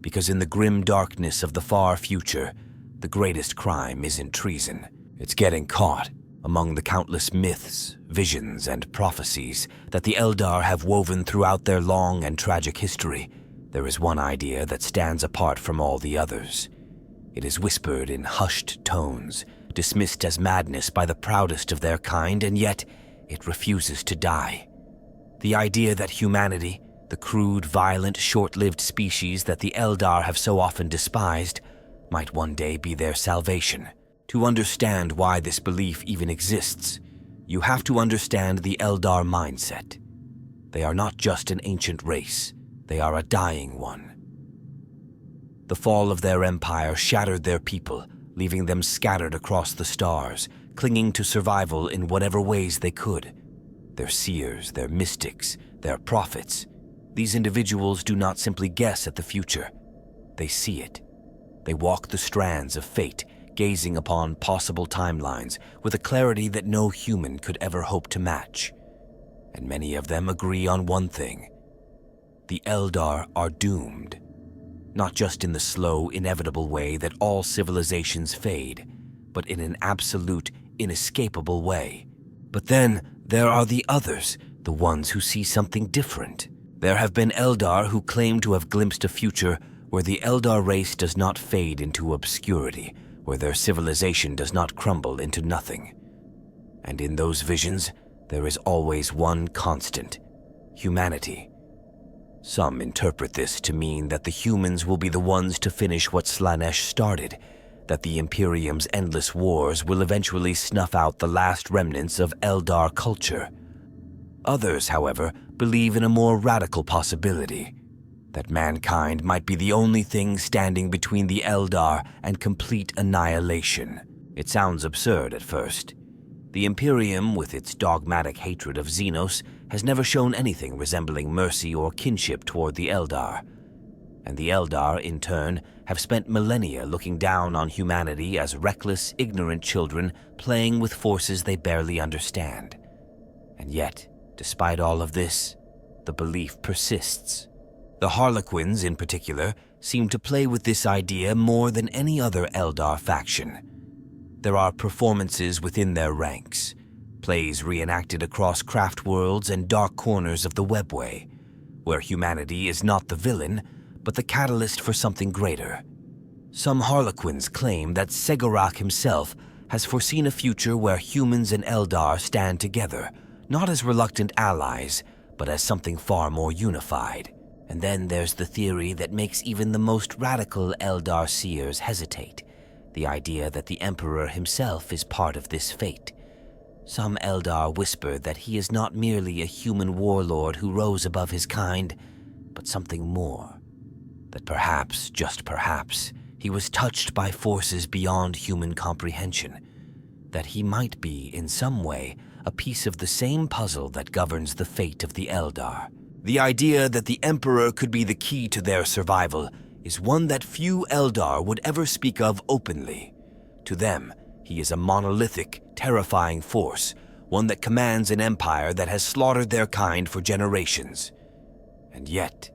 Because in the grim darkness of the far future, the greatest crime isn't treason. It's getting caught among the countless myths, visions, and prophecies that the Eldar have woven throughout their long and tragic history. There is one idea that stands apart from all the others. It is whispered in hushed tones, dismissed as madness by the proudest of their kind, and yet it refuses to die. The idea that humanity, the crude, violent, short-lived species that the Eldar have so often despised, might one day be their salvation. To understand why this belief even exists, you have to understand the Eldar mindset. They are not just an ancient race. They are a dying one. The fall of their empire shattered their people, leaving them scattered across the stars, clinging to survival in whatever ways they could. Their seers, their mystics, their prophets. These individuals do not simply guess at the future. They see it. They walk the strands of fate, gazing upon possible timelines with a clarity that no human could ever hope to match. And many of them agree on one thing. The Eldar are doomed. Not just in the slow, inevitable way that all civilizations fade, but in an absolute, inescapable way. But then there are the others, the ones who see something different. There have been Eldar who claim to have glimpsed a future where the Eldar race does not fade into obscurity, where their civilization does not crumble into nothing. And in those visions, there is always one constant: humanity. Some interpret this to mean that the humans will be the ones to finish what Slaanesh started, that the Imperium's endless wars will eventually snuff out the last remnants of Eldar culture. Others, however, believe in a more radical possibility, that mankind might be the only thing standing between the Eldar and complete annihilation. It sounds absurd at first. The Imperium, with its dogmatic hatred of Xenos, has never shown anything resembling mercy or kinship toward the Eldar. And the Eldar, in turn, have spent millennia looking down on humanity as reckless, ignorant children playing with forces they barely understand. And yet, despite all of this, the belief persists. The harlequins, in particular, seem to play with this idea more than any other Eldar faction. There are performances within their ranks, plays reenacted across craft worlds and dark corners of the webway, where humanity is not the villain, but the catalyst for something greater. Some harlequins claim that Segorak himself has foreseen a future where humans and Eldar stand together, not as reluctant allies, but as something far more unified. And then there's the theory that makes even the most radical Eldar seers hesitate, the idea that the Emperor himself is part of this fate. Some Eldar whisper that he is not merely a human warlord who rose above his kind, but something more. That perhaps, just perhaps, he was touched by forces beyond human comprehension. That he might be, in some way, a piece of the same puzzle that governs the fate of the Eldar. The idea that the Emperor could be the key to their survival is one that few Eldar would ever speak of openly. To them, he is a monolithic, terrifying force, one that commands an empire that has slaughtered their kind for generations. And yet,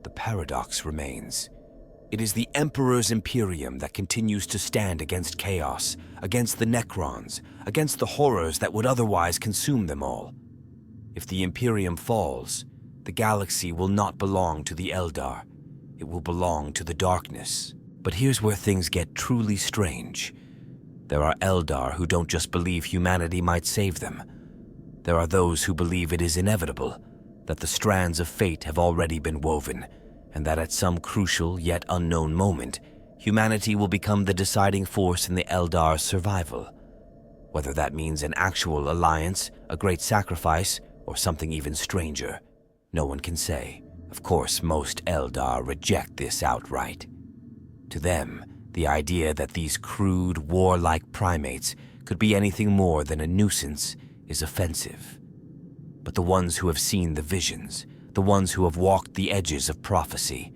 the paradox remains. It is the Emperor's Imperium that continues to stand against chaos, against the necrons, against the horrors that would otherwise consume them all. If the Imperium falls, the galaxy will not belong to the Eldar. It will belong to the darkness. But here's where things get truly strange. There are Eldar who don't just believe humanity might save them. There are those who believe it is inevitable, that the strands of fate have already been woven, and that at some crucial yet unknown moment, humanity will become the deciding force in the Eldar's survival. Whether that means an actual alliance, a great sacrifice, or something even stranger, no one can say. Of course, most Eldar reject this outright. To them, the idea that these crude, warlike primates could be anything more than a nuisance is offensive. But the ones who have seen the visions, the ones who have walked the edges of prophecy,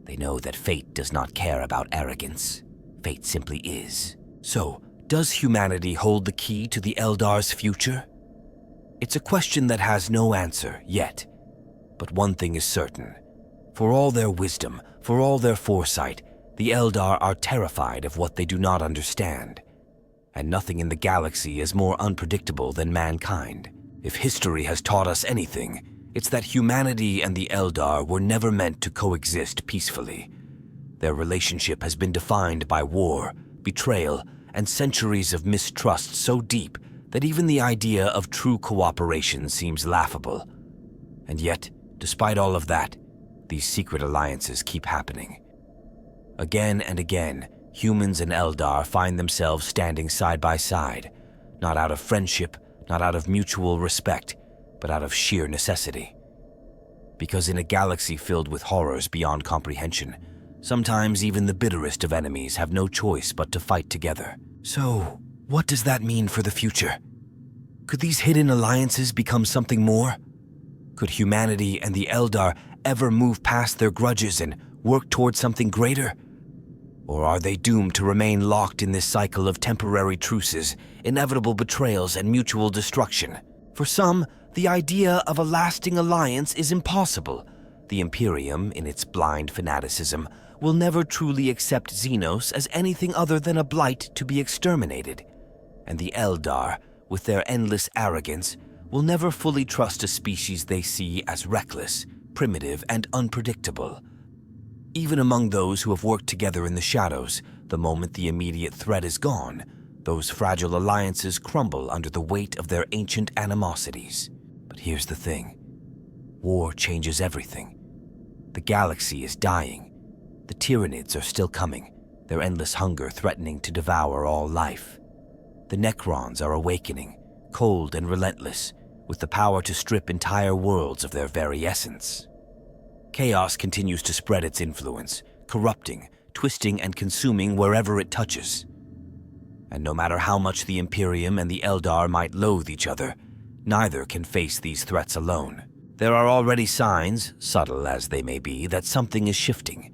they know that fate does not care about arrogance. Fate simply is. So, does humanity hold the key to the Eldar's future? It's a question that has no answer yet. But one thing is certain. For all their wisdom, for all their foresight, the Eldar are terrified of what they do not understand. And nothing in the galaxy is more unpredictable than mankind. If history has taught us anything, it's that humanity and the Eldar were never meant to coexist peacefully. Their relationship has been defined by war, betrayal, and centuries of mistrust so deep that even the idea of true cooperation seems laughable. And yet, despite all of that, these secret alliances keep happening. Again and again, humans and Eldar find themselves standing side by side, not out of friendship, not out of mutual respect, but out of sheer necessity. Because in a galaxy filled with horrors beyond comprehension, sometimes even the bitterest of enemies have no choice but to fight together. So, what does that mean for the future? Could these hidden alliances become something more? Could humanity and the Eldar ever move past their grudges and work towards something greater? Or are they doomed to remain locked in this cycle of temporary truces, inevitable betrayals, and mutual destruction? For some, the idea of a lasting alliance is impossible. The Imperium, in its blind fanaticism, will never truly accept Xenos as anything other than a blight to be exterminated. And the Eldar, with their endless arrogance, will never fully trust a species they see as reckless, primitive, and unpredictable. Even among those who have worked together in the shadows, the moment the immediate threat is gone, those fragile alliances crumble under the weight of their ancient animosities. But here's the thing. War changes everything. The galaxy is dying. The tyrannids are still coming, their endless hunger threatening to devour all life. The necrons are awakening, cold and relentless, with the power to strip entire worlds of their very essence. Chaos continues to spread its influence, corrupting, twisting, and consuming wherever it touches. And no matter how much the Imperium and the Eldar might loathe each other, neither can face these threats alone. There are already signs, subtle as they may be, that something is shifting.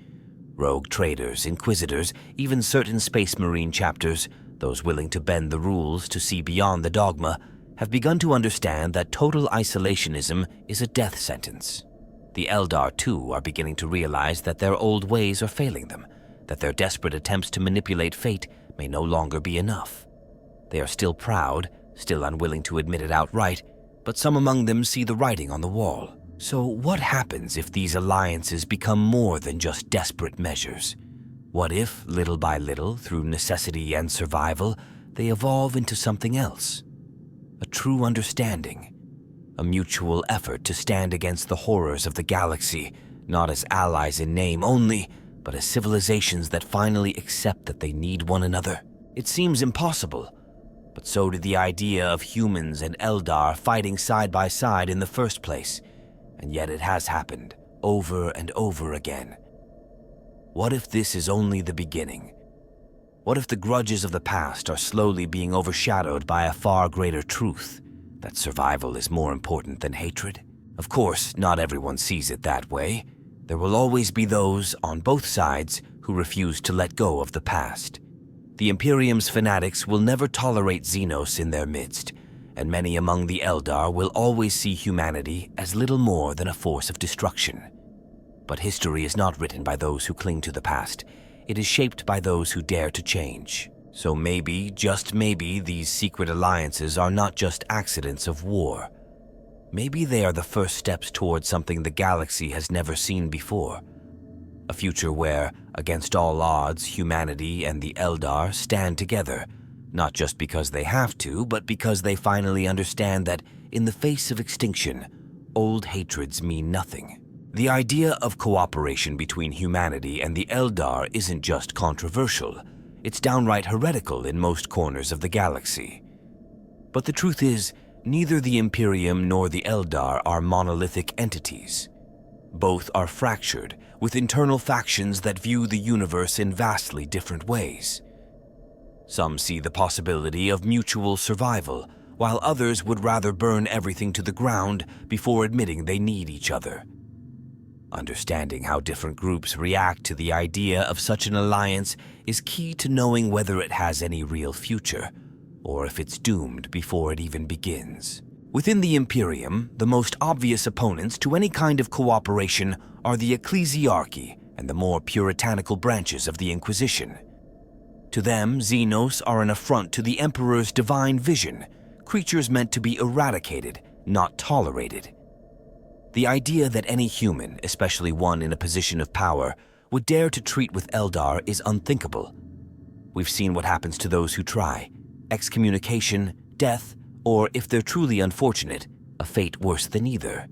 Rogue traders, inquisitors, even certain Space Marine chapters, those willing to bend the rules to see beyond the dogma, have begun to understand that total isolationism is a death sentence. The Eldar, too, are beginning to realize that their old ways are failing them, that their desperate attempts to manipulate fate may no longer be enough. They are still proud, still unwilling to admit it outright, but some among them see the writing on the wall. So what happens if these alliances become more than just desperate measures? What if, little by little, through necessity and survival, they evolve into something else? A true understanding. A mutual effort to stand against the horrors of the galaxy, not as allies in name only, but as civilizations that finally accept that they need one another. It seems impossible, but so did the idea of humans and Eldar fighting side by side in the first place, and yet it has happened, over and over again. What if this is only the beginning? What if the grudges of the past are slowly being overshadowed by a far greater truth? That survival is more important than hatred? Of course, not everyone sees it that way. There will always be those, on both sides, who refuse to let go of the past. The Imperium's fanatics will never tolerate Xenos in their midst, and many among the Eldar will always see humanity as little more than a force of destruction. But history is not written by those who cling to the past. It is shaped by those who dare to change. So maybe, just maybe, these secret alliances are not just accidents of war. Maybe they are the first steps towards something the galaxy has never seen before. A future where, against all odds, humanity and the Eldar stand together, not just because they have to, but because they finally understand that, in the face of extinction, old hatreds mean nothing. The idea of cooperation between humanity and the Eldar isn't just controversial, it's downright heretical in most corners of the galaxy. But the truth is, neither the Imperium nor the Eldar are monolithic entities. Both are fractured, with internal factions that view the universe in vastly different ways. Some see the possibility of mutual survival, while others would rather burn everything to the ground before admitting they need each other. Understanding how different groups react to the idea of such an alliance is key to knowing whether it has any real future, or if it's doomed before it even begins. Within the Imperium, the most obvious opponents to any kind of cooperation are the ecclesiarchy and the more puritanical branches of the Inquisition. To them, Xenos are an affront to the Emperor's divine vision, creatures meant to be eradicated, not tolerated. The idea that any human, especially one in a position of power, would dare to treat with Eldar is unthinkable. We've seen what happens to those who try: excommunication, death, or, if they're truly unfortunate, a fate worse than either.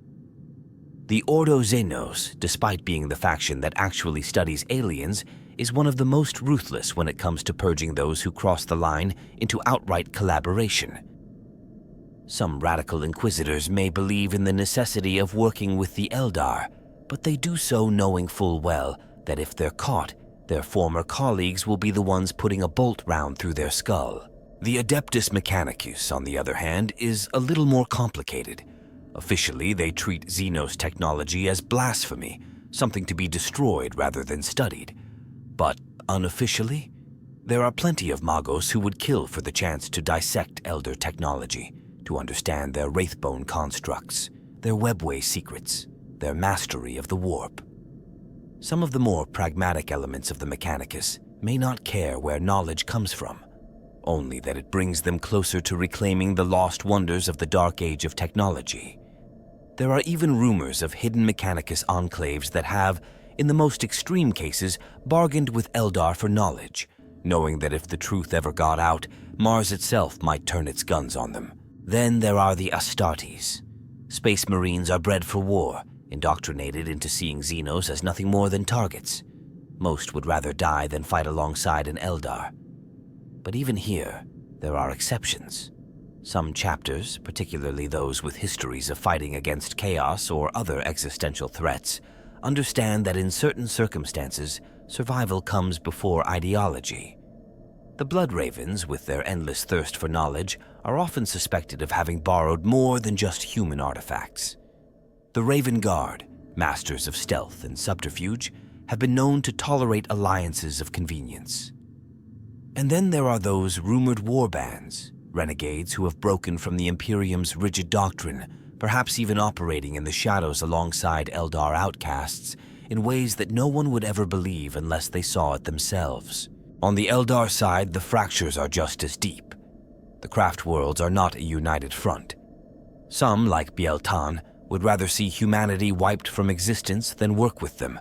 The Ordo Xenos, despite being the faction that actually studies aliens, is one of the most ruthless when it comes to purging those who cross the line into outright collaboration. Some radical inquisitors may believe in the necessity of working with the Eldar, but they do so knowing full well that if they're caught, their former colleagues will be the ones putting a bolt round through their skull. The Adeptus Mechanicus, on the other hand, is a little more complicated. Officially, they treat Xenos technology as blasphemy, something to be destroyed rather than studied. But unofficially, there are plenty of Magos who would kill for the chance to dissect Elder technology, to understand their Wraithbone constructs, their webway secrets, their mastery of the warp. Some of the more pragmatic elements of the Mechanicus may not care where knowledge comes from, only that it brings them closer to reclaiming the lost wonders of the dark age of technology. There are even rumors of hidden Mechanicus enclaves that have, in the most extreme cases, bargained with Eldar for knowledge, knowing that if the truth ever got out, Mars itself might turn its guns on them. Then there are the Astartes. Space Marines are bred for war, indoctrinated into seeing Xenos as nothing more than targets. Most would rather die than fight alongside an Eldar. But even here, there are exceptions. Some chapters, particularly those with histories of fighting against chaos or other existential threats, understand that in certain circumstances, survival comes before ideology. The Blood Ravens, with their endless thirst for knowledge, are often suspected of having borrowed more than just human artifacts. The Raven Guard, masters of stealth and subterfuge, have been known to tolerate alliances of convenience. And then there are those rumored warbands, renegades who have broken from the Imperium's rigid doctrine, perhaps even operating in the shadows alongside Eldar outcasts in ways that no one would ever believe unless they saw it themselves. On the Eldar side, the fractures are just as deep. The craft worlds are not a united front. Some, like Biel-Tan, would rather see humanity wiped from existence than work with them.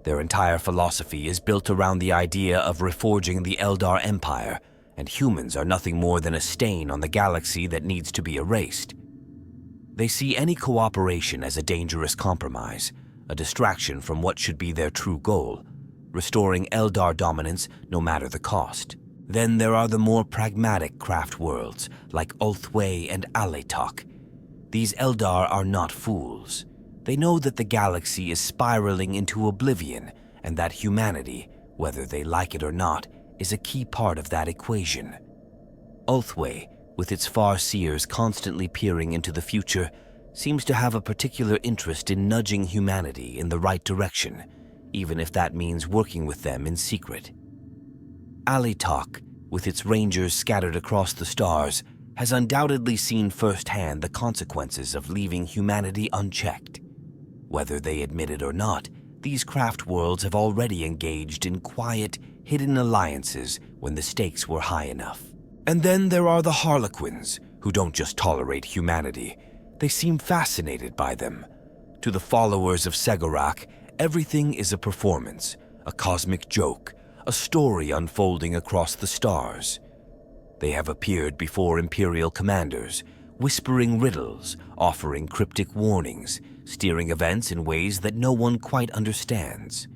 Their entire philosophy is built around the idea of reforging the Eldar Empire, and humans are nothing more than a stain on the galaxy that needs to be erased. They see any cooperation as a dangerous compromise, a distraction from what should be their true goal: restoring Eldar dominance no matter the cost. Then there are the more pragmatic craft worlds, like Ulthwé and Alaitoc. These Eldar are not fools. They know that the galaxy is spiraling into oblivion, and that humanity, whether they like it or not, is a key part of that equation. Ulthwé, with its Farseers constantly peering into the future, seems to have a particular interest in nudging humanity in the right direction, even if that means working with them in secret. Alaitoc, with its rangers scattered across the stars, has undoubtedly seen firsthand the consequences of leaving humanity unchecked. Whether they admit it or not, these craft worlds have already engaged in quiet, hidden alliances when the stakes were high enough. And then there are the harlequins, who don't just tolerate humanity, they seem fascinated by them. To the followers of Segorak, everything is a performance, a cosmic joke, a story unfolding across the stars. They have appeared before Imperial commanders, whispering riddles, offering cryptic warnings, steering events in ways that no one quite understands.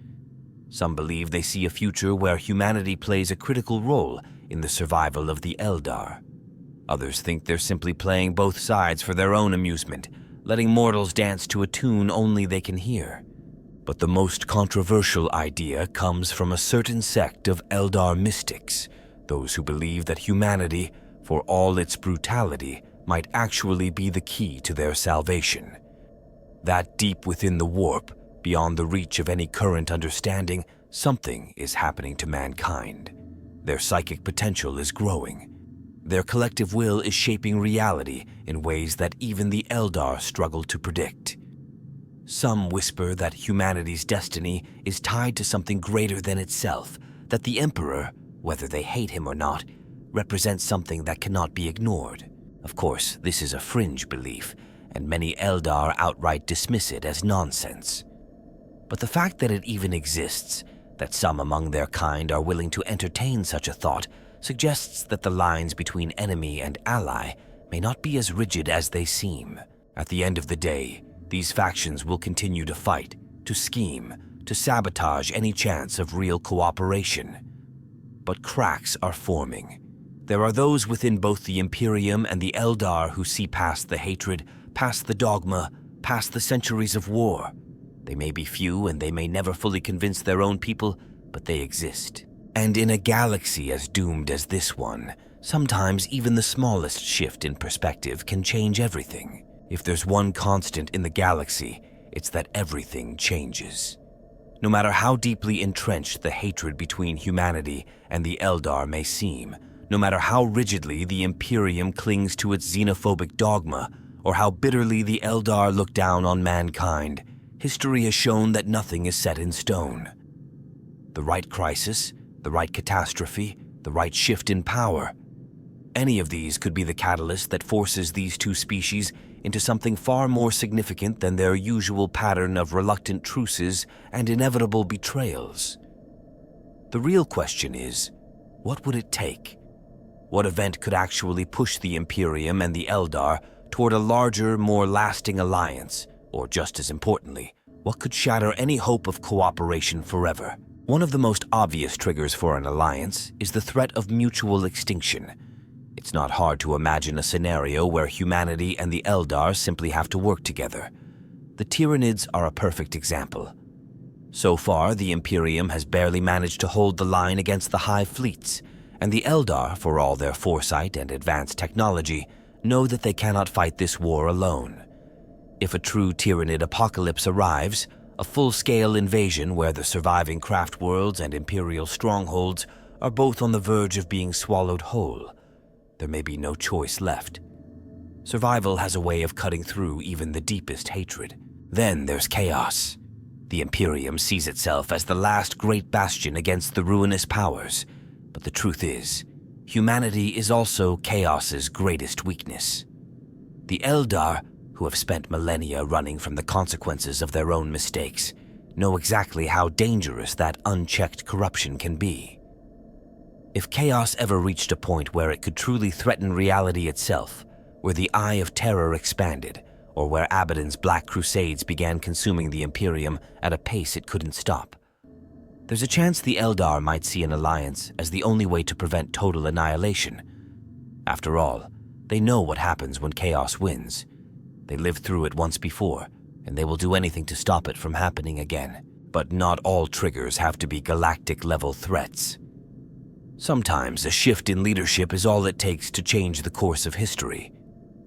Some believe they see a future where humanity plays a critical role in the survival of the Eldar. Others think they're simply playing both sides for their own amusement, letting mortals dance to a tune only they can hear. But the most controversial idea comes from a certain sect of Eldar mystics, those who believe that humanity, for all its brutality, might actually be the key to their salvation. That deep within the warp, beyond the reach of any current understanding, something is happening to mankind. Their psychic potential is growing. Their collective will is shaping reality in ways that even the Eldar struggle to predict. Some whisper that humanity's destiny is tied to something greater than itself, that the Emperor, whether they hate him or not, represents something that cannot be ignored. Of course, this is a fringe belief, and many Eldar outright dismiss it as nonsense. But the fact that it even exists, that some among their kind are willing to entertain such a thought, suggests that the lines between enemy and ally may not be as rigid as they seem. At the end of the day, these factions will continue to fight, to scheme, to sabotage any chance of real cooperation. But cracks are forming. There are those within both the Imperium and the Eldar who see past the hatred, past the dogma, past the centuries of war. They may be few and they may never fully convince their own people, but they exist. And in a galaxy as doomed as this one, sometimes even the smallest shift in perspective can change everything. If there's one constant in the galaxy, it's that everything changes. No matter how deeply entrenched the hatred between humanity and the Eldar may seem, no matter how rigidly the Imperium clings to its xenophobic dogma, or how bitterly the Eldar look down on mankind, history has shown that nothing is set in stone. The right crisis, the right catastrophe, the right shift in power. Any of these could be the catalyst that forces these two species into something far more significant than their usual pattern of reluctant truces and inevitable betrayals. The real question is, what would it take? What event could actually push the Imperium and the Eldar toward a larger, more lasting alliance? Or just as importantly, what could shatter any hope of cooperation forever? One of the most obvious triggers for an alliance is the threat of mutual extinction. It's not hard to imagine a scenario where humanity and the Eldar simply have to work together. The tyrannids are a perfect example. So far, the Imperium has barely managed to hold the line against the Hive fleets, and the Eldar, for all their foresight and advanced technology, know that they cannot fight this war alone. If a true tyrannid apocalypse arrives, a full-scale invasion where the surviving craft worlds and Imperial strongholds are both on the verge of being swallowed whole, there may be no choice left. Survival has a way of cutting through even the deepest hatred. Then there's chaos. The Imperium sees itself as the last great bastion against the ruinous powers, but the truth is, humanity is also chaos's greatest weakness. The Eldar, who have spent millennia running from the consequences of their own mistakes, know exactly how dangerous that unchecked corruption can be. If chaos ever reached a point where it could truly threaten reality itself, where the Eye of Terror expanded, or where Abaddon's Black Crusades began consuming the Imperium at a pace it couldn't stop, there's a chance the Eldar might see an alliance as the only way to prevent total annihilation. After all, they know what happens when chaos wins. They lived through it once before, and they will do anything to stop it from happening again. But not all triggers have to be galactic-level threats. Sometimes a shift in leadership is all it takes to change the course of history.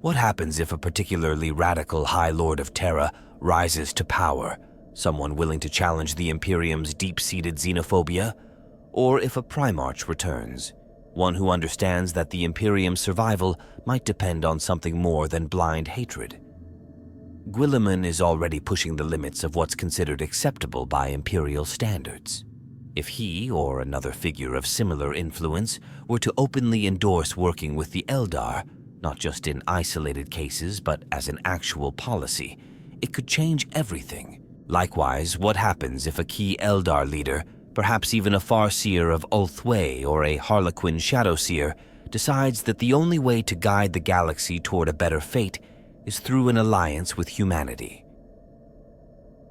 What happens if a particularly radical High Lord of Terra rises to power, someone willing to challenge the Imperium's deep-seated xenophobia? Or if a Primarch returns, one who understands that the Imperium's survival might depend on something more than blind hatred? Guilliman is already pushing the limits of what's considered acceptable by Imperial standards. If he, or another figure of similar influence, were to openly endorse working with the Eldar, not just in isolated cases but as an actual policy, it could change everything. Likewise, what happens if a key Eldar leader, perhaps even a Farseer of Ulthwé or a Harlequin Shadowseer, decides that the only way to guide the galaxy toward a better fate is through an alliance with humanity?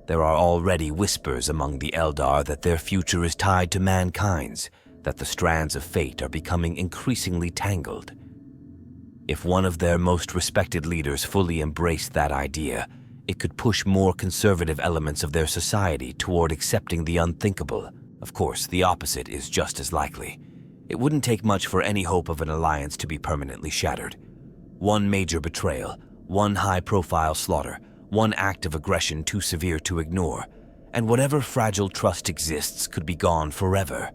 There are already whispers among the Eldar that their future is tied to mankind's, that the strands of fate are becoming increasingly tangled. If one of their most respected leaders fully embraced that idea, it could push more conservative elements of their society toward accepting the unthinkable. Of course, the opposite is just as likely. It wouldn't take much for any hope of an alliance to be permanently shattered. One major betrayal, one high-profile slaughter, one act of aggression too severe to ignore, and whatever fragile trust exists could be gone forever.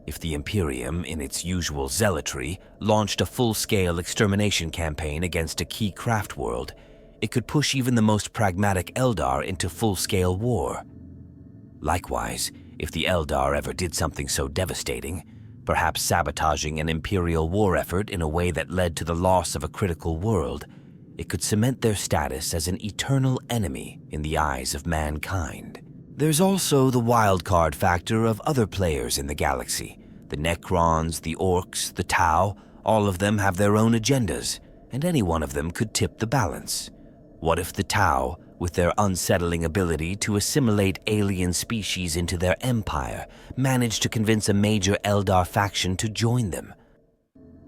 If the Imperium, in its usual zealotry, launched a full-scale extermination campaign against a key craft world, it could push even the most pragmatic Eldar into full-scale war. Likewise, if the Eldar ever did something so devastating, perhaps sabotaging an Imperial war effort in a way that led to the loss of a critical world, it could cement their status as an eternal enemy in the eyes of mankind. There's also the wildcard factor of other players in the galaxy. The Necrons, the Orcs, the Tau, all of them have their own agendas, and any one of them could tip the balance. What if the Tau, with their unsettling ability to assimilate alien species into their empire, managed to convince a major Eldar faction to join them?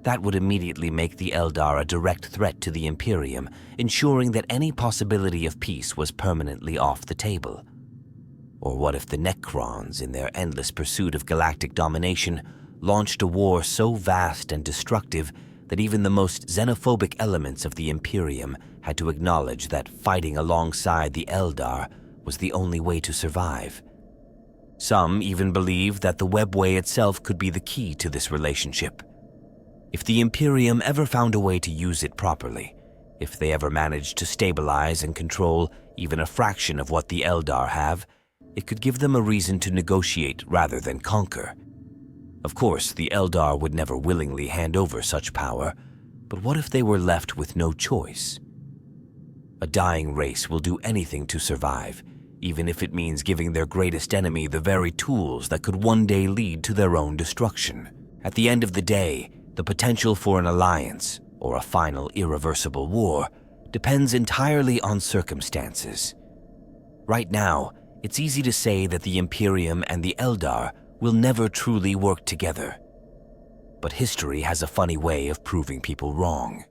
That would immediately make the Eldar a direct threat to the Imperium, ensuring that any possibility of peace was permanently off the table. Or what if the Necrons, in their endless pursuit of galactic domination, launched a war so vast and destructive that even the most xenophobic elements of the Imperium had to acknowledge that fighting alongside the Eldar was the only way to survive? Some even believe that the webway itself could be the key to this relationship. If the Imperium ever found a way to use it properly, if they ever managed to stabilize and control even a fraction of what the Eldar have, it could give them a reason to negotiate rather than conquer. Of course, the Eldar would never willingly hand over such power, but what if they were left with no choice? A dying race will do anything to survive, even if it means giving their greatest enemy the very tools that could one day lead to their own destruction. At the end of the day, the potential for an alliance, or a final irreversible war, depends entirely on circumstances. Right now, it's easy to say that the Imperium and the Eldar will never truly work together. But history has a funny way of proving people wrong.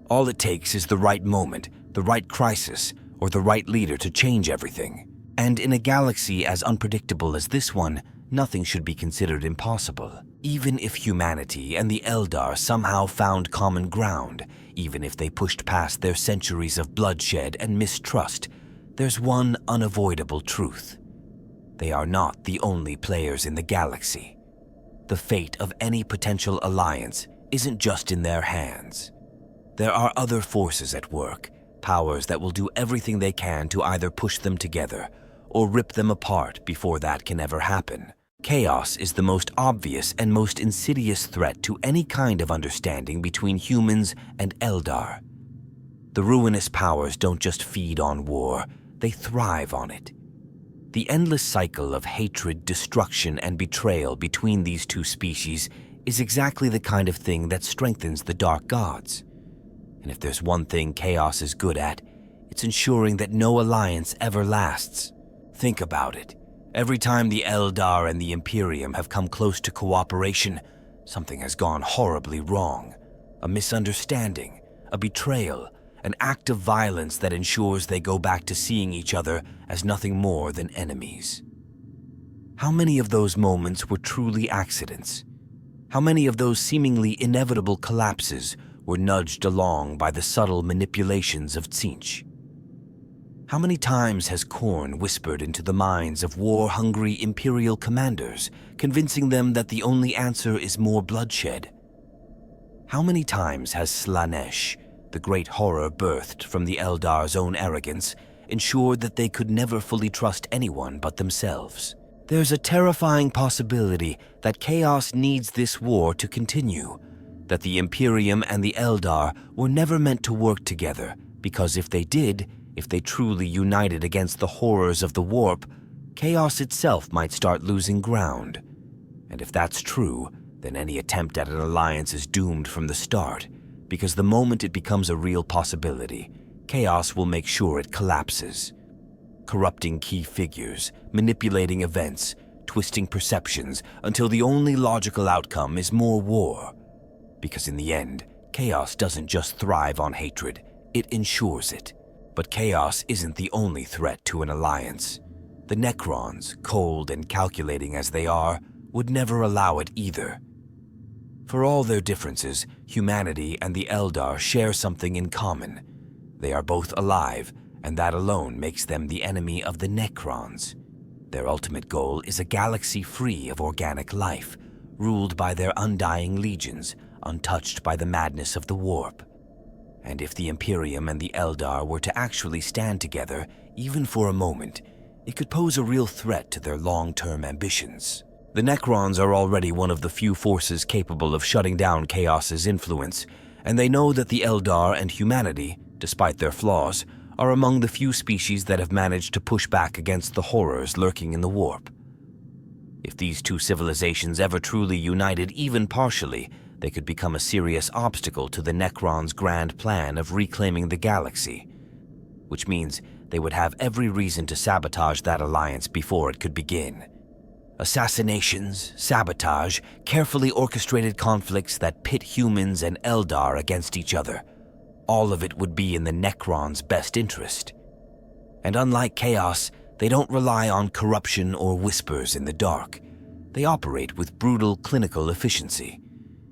All it takes is the right moment, the right crisis, or the right leader to change everything. And in a galaxy as unpredictable as this one, nothing should be considered impossible. Even if humanity and the Eldar somehow found common ground, even if they pushed past their centuries of bloodshed and mistrust, there's one unavoidable truth. They are not the only players in the galaxy. The fate of any potential alliance isn't just in their hands. There are other forces at work, powers that will do everything they can to either push them together or rip them apart before that can ever happen. Chaos is the most obvious and most insidious threat to any kind of understanding between humans and Eldar. The ruinous powers don't just feed on war, they thrive on it. The endless cycle of hatred, destruction, and betrayal between these two species is exactly the kind of thing that strengthens the Dark Gods. And if there's one thing Chaos is good at, it's ensuring that no alliance ever lasts. Think about it. Every time the Eldar and the Imperium have come close to cooperation, something has gone horribly wrong. A misunderstanding, a betrayal, an act of violence that ensures they go back to seeing each other as nothing more than enemies. How many of those moments were truly accidents? How many of those seemingly inevitable collapses were nudged along by the subtle manipulations of Tzeentch? How many times has Khorne whispered into the minds of war-hungry Imperial commanders, convincing them that the only answer is more bloodshed? How many times has Slaanesh, the great horror birthed from the Eldar's own arrogance, ensured that they could never fully trust anyone but themselves? There's a terrifying possibility that Chaos needs this war to continue, that the Imperium and the Eldar were never meant to work together, because if they did, if they truly united against the horrors of the warp, Chaos itself might start losing ground. And if that's true, then any attempt at an alliance is doomed from the start, because the moment it becomes a real possibility, Chaos will make sure it collapses. corrupting key figures, manipulating events, twisting perceptions until the only logical outcome is more war. Because in the end, chaos doesn't just thrive on hatred, it ensures it. But chaos isn't the only threat to an alliance. The Necrons, cold and calculating as they are, would never allow it either. For all their differences, humanity and the Eldar share something in common. They are both alive, and that alone makes them the enemy of the Necrons. Their ultimate goal is a galaxy free of organic life, ruled by their undying legions, untouched by the madness of the warp. And if the Imperium and the Eldar were to actually stand together, even for a moment, it could pose a real threat to their long-term ambitions. The Necrons are already one of the few forces capable of shutting down Chaos's influence, and they know that the Eldar and humanity, despite their flaws, are among the few species that have managed to push back against the horrors lurking in the warp. If these two civilizations ever truly united even partially, they could become a serious obstacle to the Necrons' grand plan of reclaiming the galaxy, which means they would have every reason to sabotage that alliance before it could begin. Assassinations, sabotage, carefully orchestrated conflicts that pit humans and Eldar against each other. All of it would be in the Necrons' best interest. And unlike Chaos, they don't rely on corruption or whispers in the dark. They operate with brutal clinical efficiency.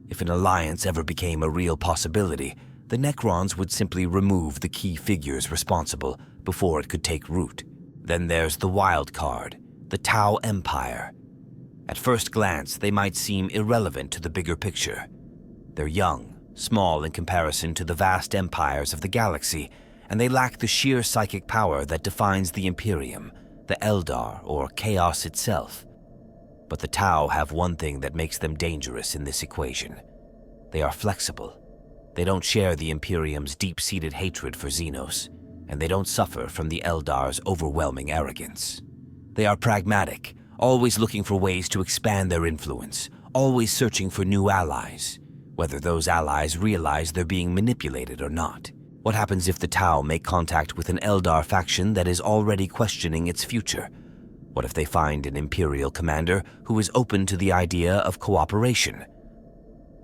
If an alliance ever became a real possibility, the Necrons would simply remove the key figures responsible before it could take root. Then there's the wild card, the Tau Empire. At first glance, they might seem irrelevant to the bigger picture. They're young, small in comparison to the vast empires of the galaxy, and they lack the sheer psychic power that defines the Imperium, the Eldar, or Chaos itself. But the Tau have one thing that makes them dangerous in this equation. They are flexible. They don't share the Imperium's deep-seated hatred for Xenos, and they don't suffer from the Eldar's overwhelming arrogance. They are pragmatic, always looking for ways to expand their influence, always searching for new allies, whether those allies realize they're being manipulated or not. What happens if the Tau make contact with an Eldar faction that is already questioning its future? What if they find an Imperial commander who is open to the idea of cooperation?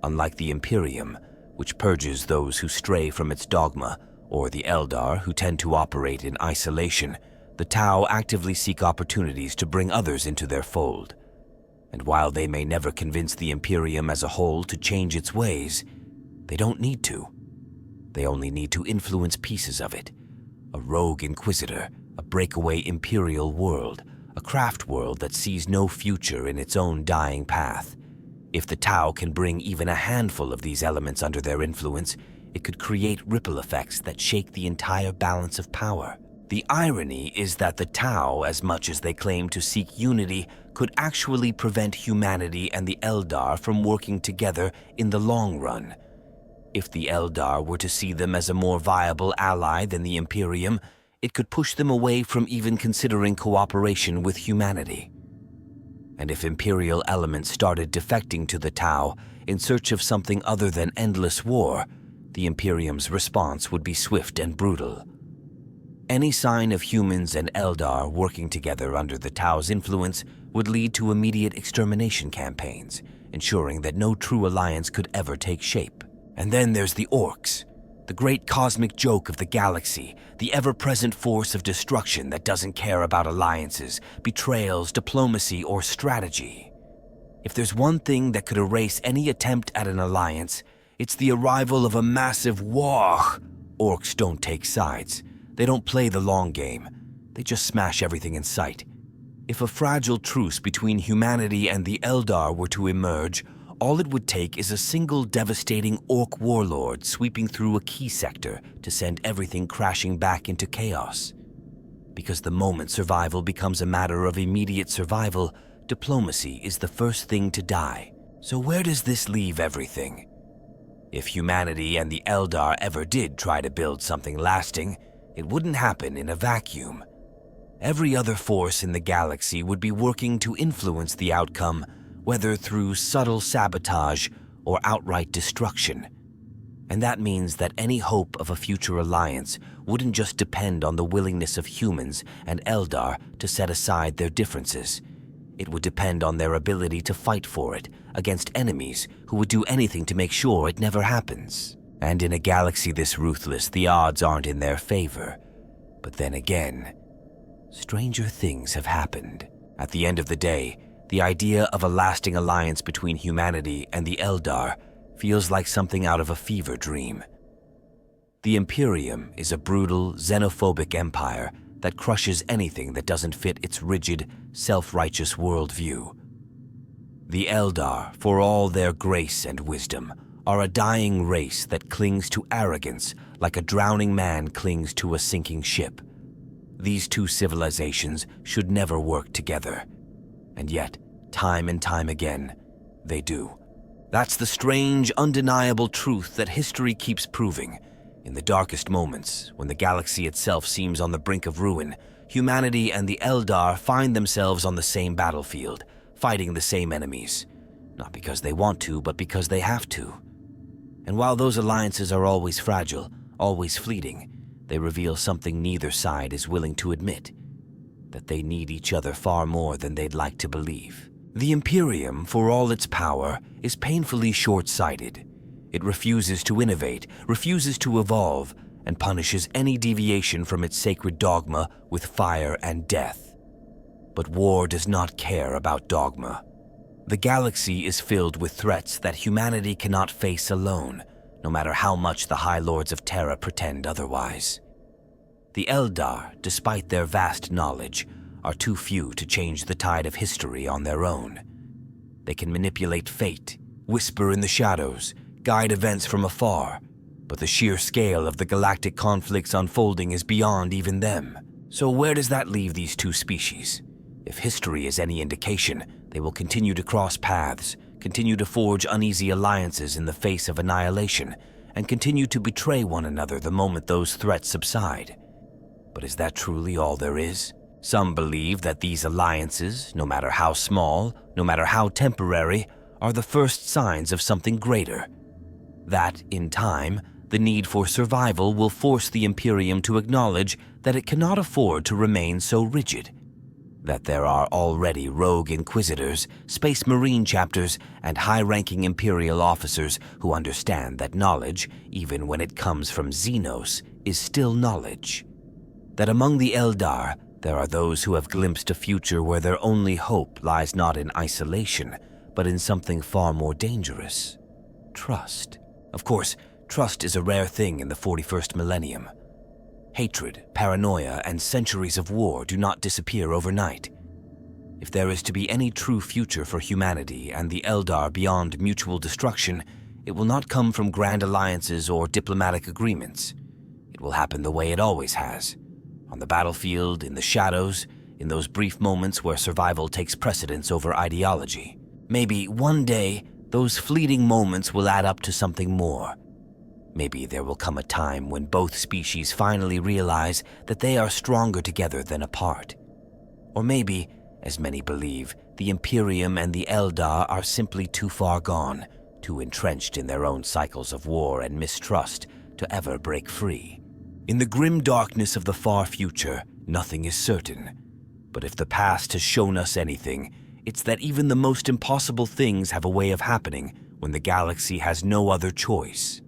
Unlike the Imperium, which purges those who stray from its dogma, or the Eldar, who tend to operate in isolation, the Tau actively seek opportunities to bring others into their fold. And while they may never convince the Imperium as a whole to change its ways, they don't need to. They only need to influence pieces of it. A rogue Inquisitor, a breakaway Imperial world, a craft world that sees no future in its own dying path. If the Tau can bring even a handful of these elements under their influence, it could create ripple effects that shake the entire balance of power. The irony is that the Tau, as much as they claim to seek unity, could actually prevent humanity and the Eldar from working together in the long run. If the Eldar were to see them as a more viable ally than the Imperium, it could push them away from even considering cooperation with humanity. And if Imperial elements started defecting to the Tau in search of something other than endless war, the Imperium's response would be swift and brutal. Any sign of humans and Eldar working together under the Tau's influence would lead to immediate extermination campaigns, ensuring that no true alliance could ever take shape. And then there's the Orcs, the great cosmic joke of the galaxy, the ever-present force of destruction that doesn't care about alliances, betrayals, diplomacy, or strategy. If there's one thing that could erase any attempt at an alliance, it's the arrival of a massive war. Orcs don't take sides. They don't play the long game. They just smash everything in sight. If a fragile truce between humanity and the Eldar were to emerge, all it would take is a single devastating Orc warlord sweeping through a key sector to send everything crashing back into chaos. Because the moment survival becomes a matter of immediate survival, diplomacy is the first thing to die. So where does this leave everything? If humanity and the Eldar ever did try to build something lasting, it wouldn't happen in a vacuum. Every other force in the galaxy would be working to influence the outcome, whether through subtle sabotage or outright destruction. And that means that any hope of a future alliance wouldn't just depend on the willingness of humans and Eldar to set aside their differences. It would depend on their ability to fight for it against enemies who would do anything to make sure it never happens. And in a galaxy this ruthless, the odds aren't in their favor. But then again, stranger things have happened. At the end of the day, the idea of a lasting alliance between humanity and the Eldar feels like something out of a fever dream. The Imperium is a brutal, xenophobic empire that crushes anything that doesn't fit its rigid, self-righteous worldview. The Eldar, for all their grace and wisdom, are a dying race that clings to arrogance like a drowning man clings to a sinking ship. These two civilizations should never work together. And yet, time and time again, they do. That's the strange, undeniable truth that history keeps proving. In the darkest moments, when the galaxy itself seems on the brink of ruin, humanity and the Eldar find themselves on the same battlefield, fighting the same enemies. Not because they want to, but because they have to. And while those alliances are always fragile, always fleeting, they reveal something neither side is willing to admit: that they need each other far more than they'd like to believe. The Imperium, for all its power, is painfully short-sighted. It refuses to innovate, refuses to evolve, and punishes any deviation from its sacred dogma with fire and death. But war does not care about dogma. The galaxy is filled with threats that humanity cannot face alone, no matter how much the High Lords of Terra pretend otherwise. The Eldar, despite their vast knowledge, are too few to change the tide of history on their own. They can manipulate fate, whisper in the shadows, guide events from afar, but the sheer scale of the galactic conflicts unfolding is beyond even them. So where does that leave these two species? If history is any indication, they will continue to cross paths, continue to forge uneasy alliances in the face of annihilation, and continue to betray one another the moment those threats subside. But is that truly all there is? Some believe that these alliances, no matter how small, no matter how temporary, are the first signs of something greater. That, in time, the need for survival will force the Imperium to acknowledge that it cannot afford to remain so rigid. That there are already rogue Inquisitors, Space Marine chapters, and high-ranking Imperial officers who understand that knowledge, even when it comes from Xenos, is still knowledge. That among the Eldar, there are those who have glimpsed a future where their only hope lies not in isolation, but in something far more dangerous: trust. Of course, trust is a rare thing in the 41st millennium. Hatred, paranoia, and centuries of war do not disappear overnight. If there is to be any true future for humanity and the Eldar beyond mutual destruction, it will not come from grand alliances or diplomatic agreements. It will happen the way it always has. On the battlefield, in the shadows, in those brief moments where survival takes precedence over ideology. Maybe one day, those fleeting moments will add up to something more. Maybe there will come a time when both species finally realize that they are stronger together than apart. Or maybe, as many believe, the Imperium and the Eldar are simply too far gone, too entrenched in their own cycles of war and mistrust to ever break free. In the grim darkness of the far future, nothing is certain. But if the past has shown us anything, it's that even the most impossible things have a way of happening when the galaxy has no other choice.